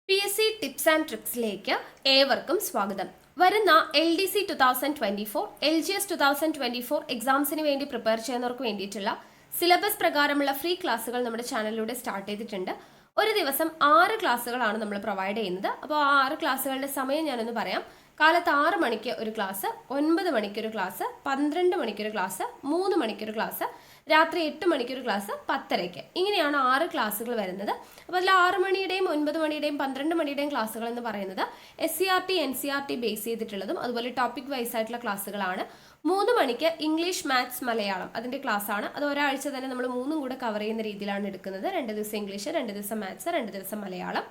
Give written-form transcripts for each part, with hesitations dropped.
PSC tips and ട്രിക്സിലേക്ക് ഏവർക്കും സ്വാഗതം. വരുന്ന LDC 2024, LGS 2024 എക്സാംസിന് വേണ്ടി പ്രിപ്പയർ ചെയ്യുന്നവർക്ക് വേണ്ടിയിട്ടുള്ള സിലബസ് പ്രകാരമുള്ള ഫ്രീ ക്ലാസ്സുകൾ നമ്മുടെ ചാനലിലൂടെ സ്റ്റാർട്ട് ചെയ്തിട്ടുണ്ട്. ഒരു ദിവസം 6 ക്ലാസ്സുകളാണ് നമ്മൾ പ്രൊവൈഡ് ചെയ്യുന്നത്. അപ്പോൾ ആ 6 ക്ലാസ്സുകളുടെ സമയം ഞാനൊന്ന് പറയാം. കാലത്ത് 6 മണിക്ക് ഒരു ക്ലാസ്, 9 മണിക്കൊരു ക്ലാസ്, 12 മണിക്കൊരു ക്ലാസ്, 3 മണിക്കൊരു ക്ലാസ്, രാത്രി 8 മണിക്കൊരു ക്ലാസ്, 10:30. ഇങ്ങനെയാണ് 6 ക്ലാസ്സുകൾ വരുന്നത്. അപ്പോൾ അതിൽ 6 മണിയുടെയും 9 മണിയുടെയും 12 മണിയുടെയും ക്ലാസ്സുകൾ എന്ന് പറയുന്നത് SCRT NCRT ബേസ് ചെയ്തിട്ടുള്ളതും അതുപോലെ ടോപ്പിക് വൈസ് ആയിട്ടുള്ള ക്ലാസ്സുകളാണ്. 3 മണിക്ക് ഇംഗ്ലീഷ്, മാത്സ്, മലയാളം അതിൻ്റെ ക്ലാസ് ആണ്. അത് ഒരാഴ്ച തന്നെ നമ്മൾ 3ഉം കൂടെ കവർ ചെയ്യുന്ന രീതിയിലാണ് എടുക്കുന്നത്. 2 ദിവസം ഇംഗ്ലീഷ്, 2 ദിവസം മാത്സ്, 2 ദിവസം മലയാളം.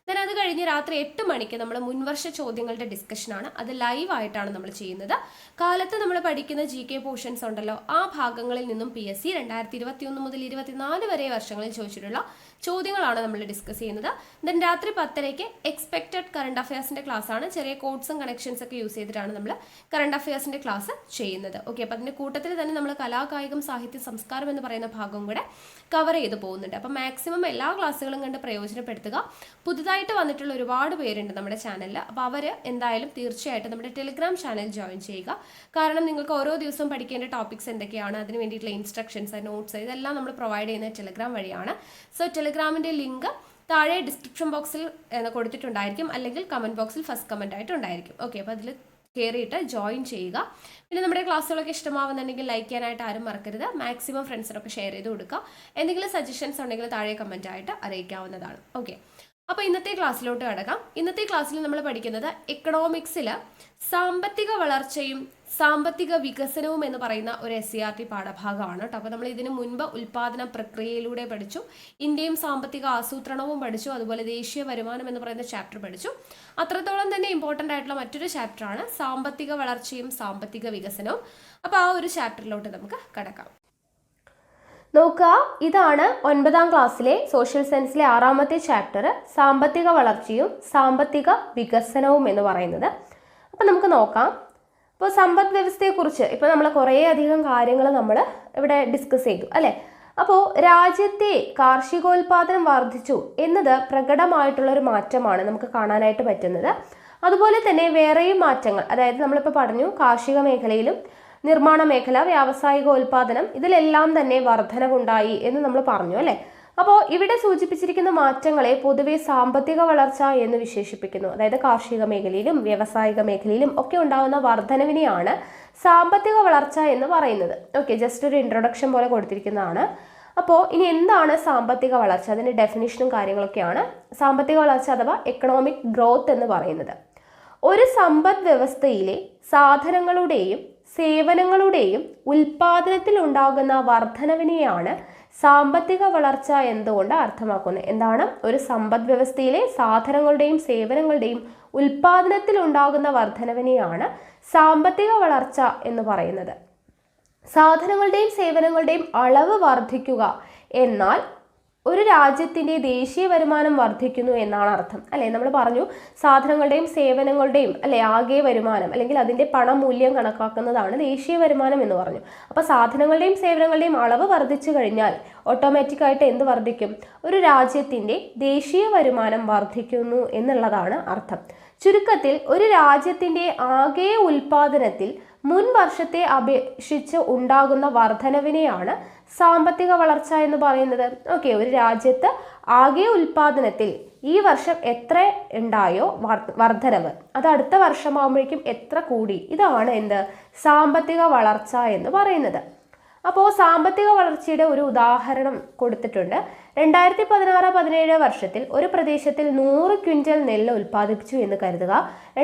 then അത് കഴിഞ്ഞ് രാത്രി 8 മണിക്ക് നമ്മൾ മുൻവർഷ ചോദ്യങ്ങളുടെ ഡിസ്കഷനാണ്. അത് ലൈവായിട്ടാണ് നമ്മൾ ചെയ്യുന്നത്. കാലത്ത് നമ്മൾ പഠിക്കുന്ന GK പോർഷൻസ് ഉണ്ടല്ലോ, ആ ഭാഗങ്ങളിൽ നിന്നും PSC 2021 മുതൽ 24 വരെ വർഷങ്ങളിൽ ചോദിച്ചിട്ടുള്ള ചോദ്യങ്ങളാണ് നമ്മൾ ഡിസ്കസ് ചെയ്യുന്നത്. ദെൻ രാത്രി 10:30 എക്സ്പെക്റ്റഡ് കറണ്ട് അഫയേഴ്സിൻ്റെ ക്ലാസ് ആണ്. ചെറിയ കോഡ്സും കണക്ഷൻസ് ഒക്കെ യൂസ് ചെയ്തിട്ടാണ് നമ്മൾ കറണ്ട് അഫയേഴ്സിൻ്റെ ക്ലാസ് ചെയ്യുന്നത്. ഓക്കെ, അപ്പോൾ അതിൻ്റെ കൂട്ടത്തിൽ തന്നെ നമ്മൾ കലാകായികം, സാഹിത്യ, സംസ്കാരം എന്ന് പറയുന്ന ഭാഗം കൂടെ കവർ ചെയ്ത് പോകുന്നുണ്ട്. അപ്പോൾ മാക്സിമം എല്ലാ ക്ലാസ്സുകളും കണ്ട് പ്രയോജനപ്പെടുത്തുക. പുതുതായിട്ട് വന്നിട്ടുള്ള ഒരുപാട് പേരുണ്ട് നമ്മുടെ ചാനലിൽ. അപ്പോൾ അവർ എന്തായാലും തീർച്ചയായിട്ടും നമ്മുടെ ടെലിഗ്രാം ചാനൽ ജോയിൻ ചെയ്യുക. കാരണം നിങ്ങൾക്ക് ഓരോ ദിവസവും പഠിക്കേണ്ട ടോപ്പിക്സ് എന്തൊക്കെയാണ്, അതിന് വേണ്ടിയിട്ടുള്ള ഇൻസ്ട്രക്ഷൻസ്, നോട്ട്സ് ഇതെല്ലാം നമ്മൾ പ്രൊവൈഡ് ചെയ്യുന്ന ടെലിഗ്രാം വഴിയാണ്. സോ ടെലിഗ്രാമിൻ്റെ ലിങ്ക് താഴെ ഡിസ്ക്രിപ്ഷൻ ബോക്സിൽ കൊടുത്തിട്ടുണ്ടായിരിക്കും, അല്ലെങ്കിൽ കമൻറ്റ് ബോക്സിൽ ഫസ്റ്റ് കമൻ്റ് ആയിട്ടുണ്ടായിരിക്കും. ഓക്കെ, അപ്പോൾ അതിൽ കയറിയിട്ട് ജോയിൻ ചെയ്യുക. പിന്നെ നമ്മുടെ ക്ലാസ്സുകളൊക്കെ ഇഷ്ടമാവുന്നുണ്ടെങ്കിൽ ലൈക്ക് ചെയ്യാനായിട്ട് ആരും മറക്കരുത്. മാക്സിമം ഫ്രണ്ട്സിനൊക്കെ ഷെയർ ചെയ്ത് കൊടുക്കുക. എന്തെങ്കിലും സജഷൻസ് ഉണ്ടെങ്കിൽ താഴെ കമൻ്റ് ആയിട്ട് അറിയിക്കാവുന്നതാണ്. ഓക്കെ, അപ്പോൾ ഇന്നത്തെ ക്ലാസ്സിലോട്ട് കടക്കാം. ഇന്നത്തെ ക്ലാസ്സിൽ നമ്മൾ പഠിക്കുന്നത് എക്കണോമിക്സിൽ സാമ്പത്തിക വളർച്ചയും സാമ്പത്തിക വികസനവും എന്ന് പറയുന്ന ഒരു SCRT പാഠഭാഗമാണ് കേട്ടോ. അപ്പോൾ നമ്മൾ ഇതിനു മുൻപ് ഉൽപാദന പ്രക്രിയയിലൂടെ പഠിച്ചു, ഇന്ത്യയും സാമ്പത്തിക ആസൂത്രണവും പഠിച്ചു, അതുപോലെ ദേശീയ വരുമാനം എന്ന് പറയുന്ന ചാപ്റ്റർ പഠിച്ചു. അത്രത്തോളം തന്നെ ഇമ്പോർട്ടൻ്റ് ആയിട്ടുള്ള മറ്റൊരു ചാപ്റ്ററാണ് സാമ്പത്തിക വളർച്ചയും സാമ്പത്തിക വികസനവും. അപ്പോൾ ആ ഒരു ചാപ്റ്ററിലോട്ട് നമുക്ക് കടക്കാം. നോക്കുക, ഇതാണ് 9ാം ക്ലാസ്സിലെ സോഷ്യൽ സയൻസിലെ 6ാമത്തെ ചാപ്റ്റർ, സാമ്പത്തിക വളർച്ചയും സാമ്പത്തിക വികസനവും എന്ന് പറയുന്നത്. അപ്പം നമുക്ക് നോക്കാം. ഇപ്പോൾ സമ്പദ് വ്യവസ്ഥയെക്കുറിച്ച് ഇപ്പോൾ നമ്മൾ കുറേ അധികം കാര്യങ്ങൾ നമ്മൾ ഇവിടെ ഡിസ്കസ് ചെയ്തു അല്ലേ. അപ്പോൾ രാജ്യത്തെ കാർഷികോൽപാദനം വർദ്ധിച്ചു എന്നത് പ്രകടമായിട്ടുള്ളൊരു മാറ്റമാണ് നമുക്ക് കാണാനായിട്ട് പറ്റുന്നത്. അതുപോലെ തന്നെ വേറെയും മാറ്റങ്ങൾ, അതായത് നമ്മളിപ്പോൾ പറഞ്ഞു കാർഷിക മേഖലയിലും നിർമ്മാണ മേഖല, വ്യാവസായികോൽപാദനം ഇതിലെല്ലാം തന്നെ വർധനവുണ്ടായി എന്ന് നമ്മൾ പറഞ്ഞു അല്ലേ. അപ്പോൾ ഇവിടെ സൂചിപ്പിച്ചിരിക്കുന്ന മാറ്റങ്ങളെ പൊതുവെ സാമ്പത്തിക വളർച്ച എന്ന് വിശേഷിപ്പിക്കുന്നു. അതായത് കാർഷിക മേഖലയിലും വ്യാവസായിക മേഖലയിലും ഒക്കെ ഉണ്ടാകുന്ന വർധനവിനെയാണ് സാമ്പത്തിക വളർച്ച എന്ന് പറയുന്നത്. ഓക്കെ, ജസ്റ്റ് ഒരു ഇൻട്രൊഡക്ഷൻ പോലെ കൊടുത്തിരിക്കുന്നതാണ്. അപ്പോൾ ഇനി എന്താണ് സാമ്പത്തിക വളർച്ച, അതിൻ്റെ ഡെഫിനിഷനും കാര്യങ്ങളൊക്കെയാണ് സാമ്പത്തിക വളർച്ച അഥവാ എക്കണോമിക് ഗ്രോത്ത് എന്ന് പറയുന്നത്. ഒരു സമ്പദ് വ്യവസ്ഥയിലെ സാധനങ്ങളുടെയും സേവനങ്ങളുടെയും ഉൽപാദനത്തിൽ ഉണ്ടാകുന്ന വർധനവിനെയാണ് സാമ്പത്തിക വളർച്ച എന്തുകൊണ്ട് അർത്ഥമാക്കുന്നത്. എന്താണ്? ഒരു സമ്പദ് വ്യവസ്ഥയിലെ സാധനങ്ങളുടെയും സേവനങ്ങളുടെയും ഉൽപാദനത്തിൽ ഉണ്ടാകുന്ന വർധനവിനെയാണ് സാമ്പത്തിക വളർച്ച എന്ന് പറയുന്നത്. സാധനങ്ങളുടെയും സേവനങ്ങളുടെയും അളവ് വർദ്ധിക്കുക എന്നാൽ ഒരു രാജ്യത്തിൻ്റെ ദേശീയ വരുമാനം വർദ്ധിക്കുന്നു എന്നാണ് അർത്ഥം അല്ലേ. നമ്മൾ പറഞ്ഞു സാധനങ്ങളുടെയും സേവനങ്ങളുടെയും അല്ലെ ആകെ വരുമാനം അല്ലെങ്കിൽ അതിൻ്റെ പണമൂല്യം കണക്കാക്കുന്നതാണ് ദേശീയ വരുമാനം എന്ന് പറഞ്ഞു. അപ്പോൾ സാധനങ്ങളുടെയും സേവനങ്ങളുടെയും അളവ് വർദ്ധിച്ചു കഴിഞ്ഞാൽ ഓട്ടോമാറ്റിക്കായിട്ട് എന്ത് വർദ്ധിക്കും? ഒരു രാജ്യത്തിൻ്റെ ദേശീയ വരുമാനം വർദ്ധിക്കുന്നു എന്നുള്ളതാണ് അർത്ഥം. ചുരുക്കത്തിൽ ഒരു രാജ്യത്തിൻ്റെ ആകെ ഉൽപാദനത്തിൽ മുൻ വർഷത്തെ അപേക്ഷിച്ച് ഉണ്ടാകുന്ന വർധനവിനെയാണ് സാമ്പത്തിക വളർച്ച എന്ന് പറയുന്നത്. ഓക്കെ, ഒരു രാജ്യത്ത് ആകെ ഉൽപാദനത്തിൽ ഈ വർഷം എത്ര ഉണ്ടായോ വർധനവ്, അത് അടുത്ത വർഷമാകുമ്പോഴേക്കും എത്ര കൂടി, ഇതാണ് എന്ത് സാമ്പത്തിക വളർച്ച എന്ന് പറയുന്നത്. അപ്പോൾ സാമ്പത്തിക വളർച്ചയുടെ ഒരു ഉദാഹരണം കൊടുത്തിട്ടുണ്ട്. 2016-17 വർഷത്തിൽ ഒരു പ്രദേശത്തിൽ 100 ക്വിൻ്റൽ നെല്ല് ഉൽപ്പാദിപ്പിച്ചു എന്ന് കരുതുക.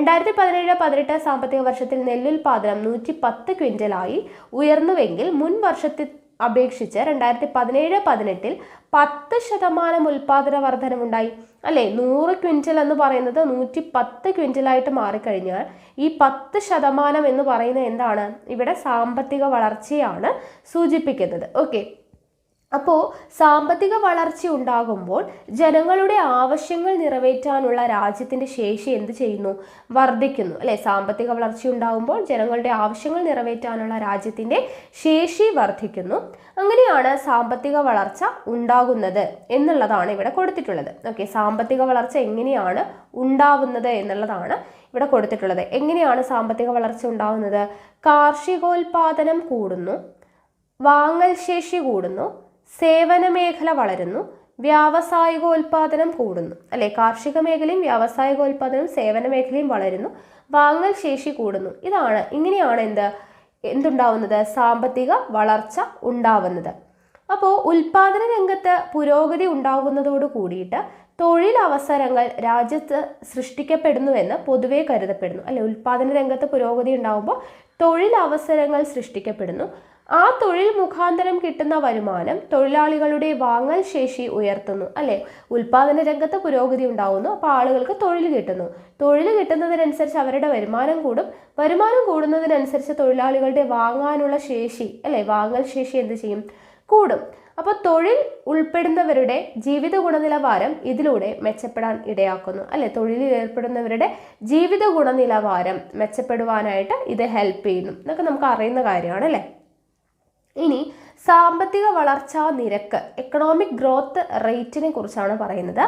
2017-18 സാമ്പത്തിക വർഷത്തിൽ നെല്ലുൽപാദനം 110 ക്വിൻ്റലായി ഉയർന്നുവെങ്കിൽ മുൻ വർഷത്തെ അപേക്ഷിച്ച് 2017-18 10% ഉൽപാദന വർധനവുണ്ടായി അല്ലേ. 100 ക്വിൻ്റൽ എന്ന് പറയുന്നത് 110 ക്വിൻ്റലായിട്ട് മാറിക്കഴിഞ്ഞാൽ ഈ 10% എന്ന് പറയുന്നത് എന്താണ്? ഇവിടെ സാമ്പത്തിക വളർച്ചയാണ് സൂചിപ്പിക്കുന്നത്. ഓക്കെ, അപ്പോൾ സാമ്പത്തിക വളർച്ച ഉണ്ടാകുമ്പോൾ ജനങ്ങളുടെ ആവശ്യങ്ങൾ നിറവേറ്റാനുള്ള രാജ്യത്തിൻ്റെ ശേഷി എന്ത് ചെയ്യുന്നു? വർദ്ധിക്കുന്നു അല്ലേ? സാമ്പത്തിക വളർച്ച ഉണ്ടാകുമ്പോൾ ജനങ്ങളുടെ ആവശ്യങ്ങൾ നിറവേറ്റാനുള്ള രാജ്യത്തിൻ്റെ ശേഷി വർദ്ധിക്കുന്നു. അങ്ങനെയാണ് സാമ്പത്തിക വളർച്ച ഉണ്ടാകുന്നത് എന്നുള്ളതാണ് ഇവിടെ കൊടുത്തിട്ടുള്ളത്. ഓക്കെ, സാമ്പത്തിക വളർച്ച എങ്ങനെയാണ് ഉണ്ടാവുന്നത് എന്നുള്ളതാണ് ഇവിടെ കൊടുത്തിട്ടുള്ളത്. എങ്ങനെയാണ് സാമ്പത്തിക വളർച്ച ഉണ്ടാകുന്നത്? കാർഷികോൽപാദനം കൂടുന്നു, വാങ്ങൽ ശേഷി കൂടുന്നു, സേവന മേഖല വളരുന്നു, വ്യാവസായികോൽപാദനം കൂടുന്നു അല്ലെ? കാർഷിക മേഖലയും വ്യാവസായികോൽപാദനവും സേവന മേഖലയും വളരുന്നു, വാങ്ങൽ ശേഷി കൂടുന്നു. ഇങ്ങനെയാണ് എന്തുണ്ടാവുന്നത്? സാമ്പത്തിക വളർച്ച ഉണ്ടാവുന്നത്. അപ്പോൾ ഉൽപാദന രംഗത്ത് പുരോഗതി ഉണ്ടാകുന്നതോട് കൂടിയിട്ട് തൊഴിലവസരങ്ങൾ രാജ്യത്ത് സൃഷ്ടിക്കപ്പെടുന്നുവെന്ന് പൊതുവെ കരുതപ്പെടുന്നു അല്ലെ? ഉൽപാദന രംഗത്ത് പുരോഗതി ഉണ്ടാകുമ്പോൾ തൊഴിലവസരങ്ങൾ സൃഷ്ടിക്കപ്പെടുന്നു. ആ തൊഴിൽ മുഖാന്തരം കിട്ടുന്ന വരുമാനം തൊഴിലാളികളുടെ വാങ്ങൽ ശേഷി ഉയർത്തുന്നു അല്ലെ? ഉൽപാദന രംഗത്ത് പുരോഗതി ഉണ്ടാകുന്നു, അപ്പോൾ ആളുകൾക്ക് തൊഴിൽ കിട്ടുന്നു. തൊഴിൽ കിട്ടുന്നതിനനുസരിച്ച് അവരുടെ വരുമാനം കൂടും. വരുമാനം കൂടുന്നതിനനുസരിച്ച് തൊഴിലാളികളുടെ വാങ്ങാനുള്ള ശേഷി അല്ലെ? വാങ്ങൽ ശേഷി എന്ത് ചെയ്യും? കൂടും. അപ്പോൾ തൊഴിൽ ഉൾപ്പെടുന്നവരുടെ ജീവിത ഗുണനിലവാരം ഇതിലൂടെ മെച്ചപ്പെടാൻ ഇടയാക്കുന്നു അല്ലെ? തൊഴിലിൽ ഏർപ്പെടുന്നവരുടെ ജീവിത ഗുണനിലവാരം മെച്ചപ്പെടുവാനായിട്ട് ഇത് ഹെൽപ്പ് ചെയ്യുന്നു എന്നൊക്കെ നമുക്ക് അറിയുന്ന കാര്യമാണ് അല്ലേ? ഇനി സാമ്പത്തിക വളർച്ചാ നിരക്ക്, എക്കണോമിക് ഗ്രോത്ത് റേറ്റിനെ കുറിച്ചാണ് പറയുന്നത്.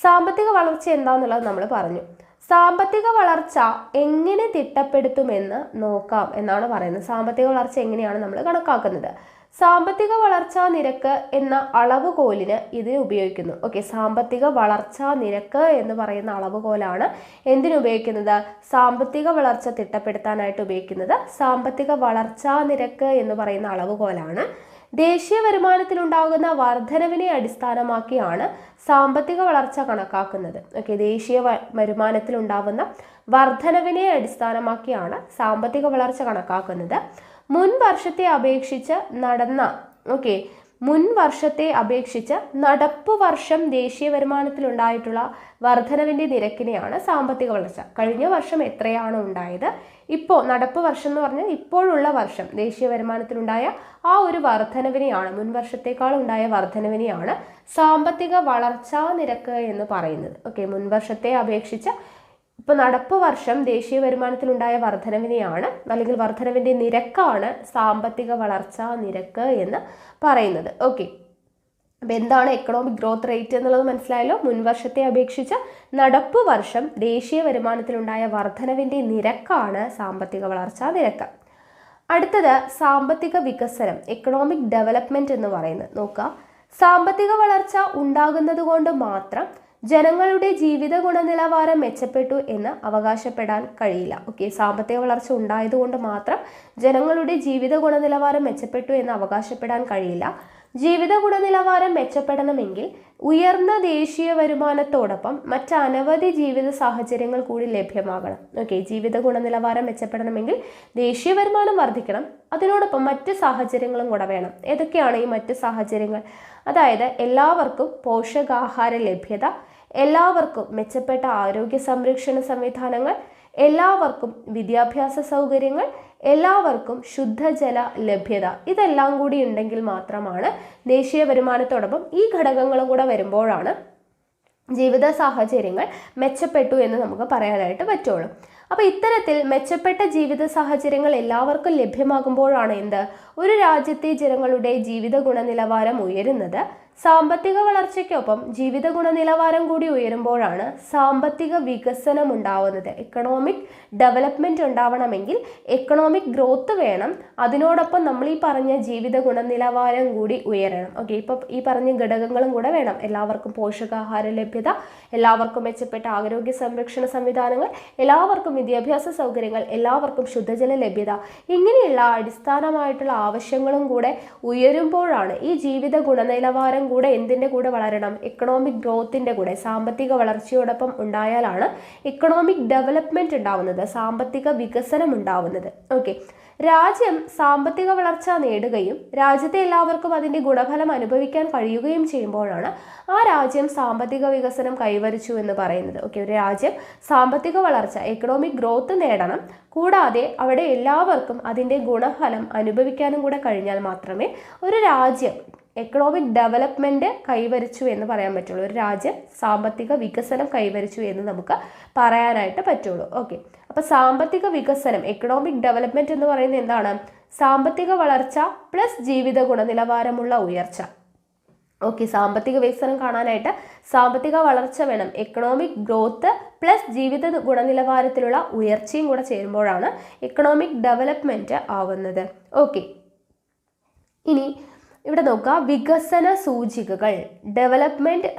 സാമ്പത്തിക വളർച്ച എന്താണെന്നുള്ളത് നമ്മൾ പറഞ്ഞു. സാമ്പത്തിക വളർച്ച എങ്ങനെ തിട്ടപ്പെടുത്തുമെന്ന് നോക്കാം എന്നാണ് പറയുന്നത്. സാമ്പത്തിക വളർച്ച എങ്ങനെയാണ് നമ്മൾ കണക്കാക്കുന്നത്? സാമ്പത്തിക വളർച്ചാ നിരക്ക് എന്ന അളവുകോലിന് ഇതിന് ഉപയോഗിക്കുന്നു. ഓക്കെ, സാമ്പത്തിക വളർച്ചാ നിരക്ക് എന്ന് പറയുന്ന അളവുകോലാണ് എന്തിനുപയോഗിക്കുന്നത്? സാമ്പത്തിക വളർച്ച തിട്ടപ്പെടുത്താനായിട്ട് ഉപയോഗിക്കുന്നത്. സാമ്പത്തിക വളർച്ചാ നിരക്ക് എന്ന് പറയുന്ന അളവുകോലാണ്. ദേശീയ വരുമാനത്തിലുണ്ടാകുന്ന വർധനവിനെ അടിസ്ഥാനമാക്കിയാണ് സാമ്പത്തിക വളർച്ച കണക്കാക്കുന്നത്. ഓക്കെ, ദേശീയ വരുമാനത്തിലുണ്ടാകുന്ന വർധനവിനെ അടിസ്ഥാനമാക്കിയാണ് സാമ്പത്തിക വളർച്ച കണക്കാക്കുന്നത്. മുൻ വർഷത്തെ അപേക്ഷിച്ച് നടപ്പ് വർഷം ദേശീയ വരുമാനത്തിലുണ്ടായിട്ടുള്ള വർധനവിൻ്റെ നിരക്കിനെയാണ് സാമ്പത്തിക വളർച്ച. കഴിഞ്ഞ വർഷം എത്രയാണ് ഉണ്ടായത്, ഇപ്പോൾ നടപ്പ് വർഷം എന്ന് പറഞ്ഞാൽ ഇപ്പോഴുള്ള വർഷം ദേശീയ വരുമാനത്തിലുണ്ടായ ആ ഒരു വർധനവിനെയാണ്, മുൻ വർഷത്തേക്കാൾ ഉണ്ടായ വർധനവിനെയാണ് സാമ്പത്തിക വളർച്ചാ നിരക്ക് എന്ന് പറയുന്നത്. ഓക്കെ, മുൻ വർഷത്തെ അപേക്ഷിച്ച് ഇപ്പോൾ നടപ്പ് വർഷം ദേശീയ വരുമാനത്തിലുണ്ടായ വർധനവിനെയാണ്, അല്ലെങ്കിൽ വർധനവിൻ്റെ നിരക്കാണ് സാമ്പത്തിക വളർച്ചാ നിരക്ക് എന്ന് പറയുന്നത്. ഓക്കെ, അപ്പോൾ എന്താണ് എക്കണോമിക് ഗ്രോത്ത് റേറ്റ് എന്നുള്ളത് മനസ്സിലായല്ലോ? മുൻവർഷത്തെ അപേക്ഷിച്ച് നടപ്പ് വർഷം ദേശീയ വരുമാനത്തിലുണ്ടായ വർധനവിൻ്റെ നിരക്കാണ് സാമ്പത്തിക വളർച്ചാ നിരക്ക്. അടുത്തത് സാമ്പത്തിക വികസനം, എക്കണോമിക് ഡെവലപ്മെൻറ്റ് എന്ന് പറയുന്നത്. നോക്കുക, സാമ്പത്തിക വളർച്ച ഉണ്ടാകുന്നത് കൊണ്ട് മാത്രം ജനങ്ങളുടെ ജീവിത ഗുണനിലവാരം മെച്ചപ്പെട്ടു എന്ന് അവകാശപ്പെടാൻ കഴിയില്ല. ഓക്കെ, സാമ്പത്തിക വളർച്ച ഉണ്ടായതുകൊണ്ട് മാത്രം ജനങ്ങളുടെ ജീവിത ഗുണനിലവാരം മെച്ചപ്പെട്ടു എന്ന് അവകാശപ്പെടാൻ കഴിയില്ല. ജീവിത ഗുണനിലവാരം മെച്ചപ്പെടണമെങ്കിൽ ഉയർന്ന ദേശീയ വരുമാനത്തോടൊപ്പം മറ്റനവധി ജീവിത സാഹചര്യങ്ങൾ കൂടി ലഭ്യമാകണം. ഓക്കെ, ജീവിത ഗുണനിലവാരം മെച്ചപ്പെടണമെങ്കിൽ ദേശീയ വരുമാനം വർദ്ധിക്കണം, അതിനോടൊപ്പം മറ്റ് സാഹചര്യങ്ങളും കൂടെ വേണം. ഏതൊക്കെയാണ് ഈ മറ്റ് സാഹചര്യങ്ങൾ? അതായത് എല്ലാവർക്കും പോഷകാഹാര ലഭ്യത, എല്ലാവർക്കും മെച്ചപ്പെട്ട ആരോഗ്യ സംരക്ഷണ സംവിധാനങ്ങൾ, എല്ലാവർക്കും വിദ്യാഭ്യാസ സൗകര്യങ്ങൾ, എല്ലാവർക്കും ശുദ്ധജല ലഭ്യത. ഇതെല്ലാം കൂടി ഉണ്ടെങ്കിൽ മാത്രമാണ് ദേശീയ വരുമാനത്തോടൊപ്പം ഈ ഘടകങ്ങളും കൂടെ വരുമ്പോഴാണ് ജീവിത സാഹചര്യങ്ങൾ മെച്ചപ്പെട്ടു എന്ന് നമുക്ക് പറയാനായിട്ട് പറ്റുള്ളൂ. അപ്പോൾ ഇത്തരത്തിൽ മെച്ചപ്പെട്ട ജീവിത സാഹചര്യങ്ങൾ എല്ലാവർക്കും ലഭ്യമാകുമ്പോഴാണ് ഒരു രാജ്യത്തെ ജനങ്ങളുടെ ജീവിത ഗുണനിലവാരം ഉയരുന്നത്. സാമ്പത്തിക വളർച്ചയ്ക്കൊപ്പം ജീവിത ഗുണനിലവാരം കൂടി ഉയരുമ്പോഴാണ് സാമ്പത്തിക വികസനം ഉണ്ടാവുന്നത്. എക്കണോമിക് ഡെവലപ്മെൻറ്റ് ഉണ്ടാവണമെങ്കിൽ എക്കണോമിക് ഗ്രോത്ത് വേണം, അതിനോടൊപ്പം നമ്മൾ ഈ പറഞ്ഞ ജീവിത ഗുണനിലവാരം കൂടി ഉയരണം. ഓക്കെ, ഇപ്പോൾ ഈ പറഞ്ഞ ഘടകങ്ങളും കൂടെ വേണം. എല്ലാവർക്കും പോഷകാഹാര ലഭ്യത, എല്ലാവർക്കും മെച്ചപ്പെട്ട ആരോഗ്യ സംരക്ഷണ സംവിധാനങ്ങൾ, എല്ലാവർക്കും വിദ്യാഭ്യാസ സൗകര്യങ്ങൾ, എല്ലാവർക്കും ശുദ്ധജല ലഭ്യത, ഇങ്ങനെയുള്ള അടിസ്ഥാനമായിട്ടുള്ള ആവശ്യങ്ങളും കൂടെ ഉയരുമ്പോഴാണ് ഈ ജീവിത ഗുണനിലവാരം കൂടെ എന്തിൻ്റെ കൂടെ വളരണം? എക്കണോമിക് ഗ്രോത്തിൻ്റെ കൂടെ, സാമ്പത്തിക വളർച്ചയോടൊപ്പം ഉണ്ടായാലാണ് എക്കണോമിക് ഡെവലപ്മെൻറ്റ് ഉണ്ടാവുന്നത്, സാമ്പത്തിക വികസനം ഉണ്ടാവുന്നത്. ഓക്കെ, രാജ്യം സാമ്പത്തിക വളർച്ച നേടുകയും രാജ്യത്തെ എല്ലാവർക്കും അതിൻ്റെ ഗുണഫലം അനുഭവിക്കാൻ കഴിയുകയും ചെയ്യുമ്പോഴാണ് ആ രാജ്യം സാമ്പത്തിക വികസനം കൈവരിച്ചു എന്ന് പറയുന്നത്. ഓക്കെ, ഒരു രാജ്യം സാമ്പത്തിക വളർച്ച, എക്കണോമിക് ഗ്രോത്ത് നേടണം, കൂടാതെ അവിടെ എല്ലാവർക്കും അതിൻ്റെ ഗുണഫലം അനുഭവിക്കാനും കൂടെ കഴിഞ്ഞാൽ മാത്രമേ ഒരു രാജ്യം എക്കണോമിക് ഡെവലപ്മെൻറ്റ് കൈവരിച്ചു എന്ന് പറയാൻ പറ്റുള്ളൂ. ഒരു രാജ്യം സാമ്പത്തിക വികസനം കൈവരിച്ചു എന്ന് നമുക്ക് പറയാനായിട്ട് പറ്റുള്ളൂ. ഓക്കെ, അപ്പോൾ സാമ്പത്തിക വികസനം, എക്കണോമിക് ഡെവലപ്മെൻറ്റ് എന്ന് പറയുന്നത് എന്താണ്? സാമ്പത്തിക വളർച്ച പ്ലസ് ജീവിത ഗുണനിലവാരമുള്ള ഉയർച്ച. ഓക്കെ, സാമ്പത്തിക വികസനം കാണാനായിട്ട് സാമ്പത്തിക വളർച്ച വേണം. എക്കണോമിക് ഗ്രോത്ത് പ്ലസ് ജീവിത ഗുണനിലവാരത്തിലുള്ള ഉയർച്ചയും കൂടെ ചേരുമ്പോഴാണ് എക്കണോമിക് ഡെവലപ്മെൻറ്റ് ആവുന്നത്. ഓക്കെ, ഇനി ഇവിടെ നോക്കുക, വികസന സൂചികകൾ, ഡെവലപ്മെൻറ്റ്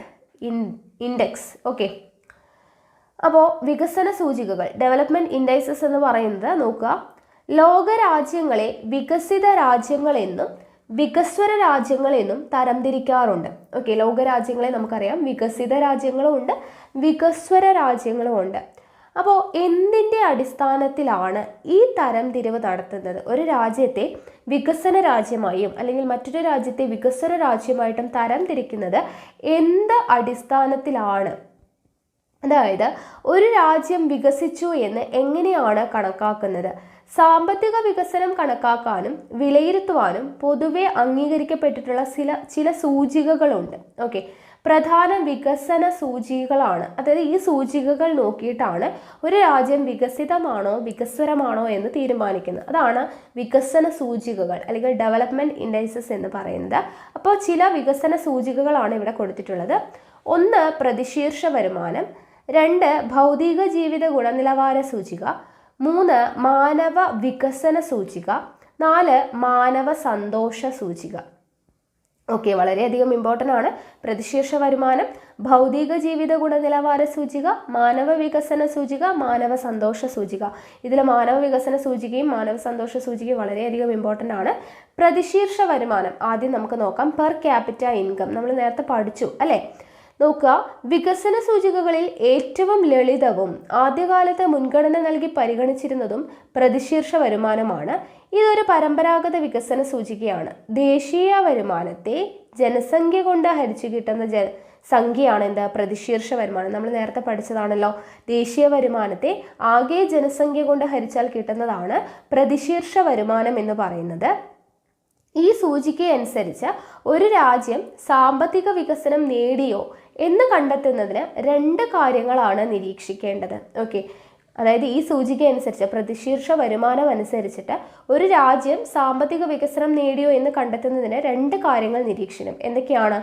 ഇൻഡെക്സ്. ഓക്കെ, അപ്പോൾ വികസന സൂചികകൾ, ഡെവലപ്മെൻറ്റ് ഇൻഡെക്സസ് എന്ന് പറയുന്നത് നോക്കുക, ലോകരാജ്യങ്ങളെ വികസിത രാജ്യങ്ങളെന്നും വികസ്വര രാജ്യങ്ങളെന്നും തരംതിരിക്കാറുണ്ട്. ഓക്കെ, ലോകരാജ്യങ്ങളെ നമുക്കറിയാം വികസിത രാജ്യങ്ങളും ഉണ്ട്, വികസ്വര രാജ്യങ്ങളും ഉണ്ട്. അപ്പോൾ എന്തിൻ്റെ അടിസ്ഥാനത്തിലാണ് ഈ തരംതിരിവ് നടത്തുന്നത്? ഒരു രാജ്യത്തെ വികസന രാജ്യമായും അല്ലെങ്കിൽ മറ്റൊരു രാജ്യത്തെ വികസ്വര രാജ്യമായിട്ടും തരംതിരിക്കുന്നത് എന്ത് അടിസ്ഥാനത്തിലാണ്? അതായത് ഒരു രാജ്യം വികസിച്ചു എന്ന് എങ്ങനെയാണ് കണക്കാക്കുന്നത്? സാമ്പത്തിക വികസനം കണക്കാക്കാനും വിലയിരുത്തുവാനും പൊതുവെ അംഗീകരിക്കപ്പെട്ടിട്ടുള്ള ചില സൂചികകളുണ്ട്. ഓക്കെ, പ്രധാന വികസന സൂചികകളാണ്. അതായത് ഈ സൂചികകൾ നോക്കിയിട്ടാണ് ഒരു രാജ്യം വികസിതമാണോ വികസ്വരമാണോ എന്ന് തീരുമാനിക്കുന്നത്. അതാണ് വികസന സൂചികകൾ അല്ലെങ്കിൽ ഡെവലപ്മെൻറ്റ് ഇൻഡെക്സസ് എന്ന് പറയുന്നത്. അപ്പോൾ ചില വികസന സൂചികകളാണ് ഇവിടെ കൊടുത്തിട്ടുള്ളത്. 1 പ്രതിശീർഷ വരുമാനം, 2 ഭൗതിക ജീവിത ഗുണനിലവാര സൂചിക, 3 മാനവ വികസന സൂചിക, 4 മാനവ സന്തോഷ സൂചിക. ഓക്കെ, വളരെയധികം ഇമ്പോർട്ടൻ്റ് ആണ്. പ്രതിശീർഷ വരുമാനം, ഭൗതിക ജീവിത ഗുണനിലവാര സൂചിക, മാനവ വികസന സൂചിക, മാനവ സന്തോഷ സൂചിക. ഇതിൽ മാനവ വികസന സൂചികയും മാനവ സന്തോഷ സൂചികയും വളരെയധികം ഇമ്പോർട്ടൻ്റ് ആണ്. പ്രതിശീർഷ വരുമാനം ആദ്യം നമുക്ക് നോക്കാം. പെർ ക്യാപിറ്റ ഇൻകം നമ്മൾ നേരത്തെ പഠിച്ചു അല്ലേ? നോക്കുക, വികസന സൂചികകളിൽ ഏറ്റവും ലളിതവും ആദ്യകാലത്ത് മുൻഗണന നൽകി പരിഗണിച്ചിരുന്നതും പ്രതിശീർഷ വരുമാനമാണ്. ഇതൊരു പരമ്പരാഗത വികസന സൂചികയാണ്. ദേശീയ വരുമാനത്തെ ജനസംഖ്യ കൊണ്ട് ഹരിച്ചു കിട്ടുന്ന സംഖ്യയാണ് എന്താ? പ്രതിശീർഷ വരുമാനം. നമ്മൾ നേരത്തെ പഠിച്ചതാണല്ലോ. ദേശീയ വരുമാനത്തെ ആകെ ജനസംഖ്യ കൊണ്ട് ഹരിച്ചാൽ കിട്ടുന്നതാണ് പ്രതിശീർഷ വരുമാനം എന്ന് പറയുന്നത്. ഈ സൂചികയനുസരിച്ച് ഒരു രാജ്യം സാമ്പത്തിക വികസനം നേടിയോ എന്ന് കണ്ടെത്തുന്നതിന് 2 കാര്യങ്ങളാണ് നിരീക്ഷിക്കേണ്ടത്. ഓക്കെ, അതായത് ഈ സൂചിക അനുസരിച്ച് പ്രതിശീർഷ വരുമാനം അനുസരിച്ചിട്ട് ഒരു രാജ്യം സാമ്പത്തിക വികസനം നേടിയോ എന്ന് കണ്ടെത്തുന്നതിന് 2 കാര്യങ്ങൾ നിരീക്ഷിക്കണം. എന്തൊക്കെയാണ്?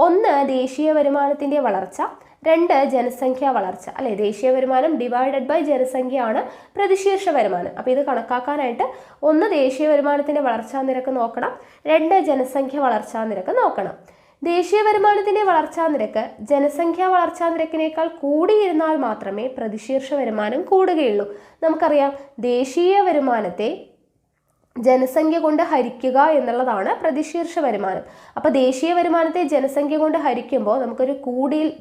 1 ദേശീയ വരുമാനത്തിൻ്റെ വളർച്ച, 2 ജനസംഖ്യാ വളർച്ച അല്ലെ? ദേശീയ വരുമാനം ഡിവൈഡഡ് ബൈ ജനസംഖ്യയാണ് പ്രതിശീർഷ വരുമാനം. അപ്പോൾ ഇത് കണക്കാക്കാനായിട്ട് 1 ദേശീയ വരുമാനത്തിൻ്റെ വളർച്ചാ നിരക്ക് നോക്കണം, 2 ജനസംഖ്യ വളർച്ചാ നിരക്ക് നോക്കണം. ദേശീയ വരുമാനത്തിൻ്റെ വളർച്ചാ നിരക്ക് ജനസംഖ്യാ വളർച്ചാ നിരക്കിനേക്കാൾ കൂടിയിരുന്നാൽ മാത്രമേ പ്രതിശീർഷ വരുമാനം കൂടുകയുള്ളൂ. നമുക്കറിയാം ദേശീയ വരുമാനത്തെ ജനസംഖ്യ കൊണ്ട് ഹരിക്കുക എന്നുള്ളതാണ് പ്രതിശീർഷ വരുമാനം. അപ്പോൾ ദേശീയ വരുമാനത്തെ ജനസംഖ്യ കൊണ്ട് ഹരിക്കുമ്പോൾ നമുക്കൊരു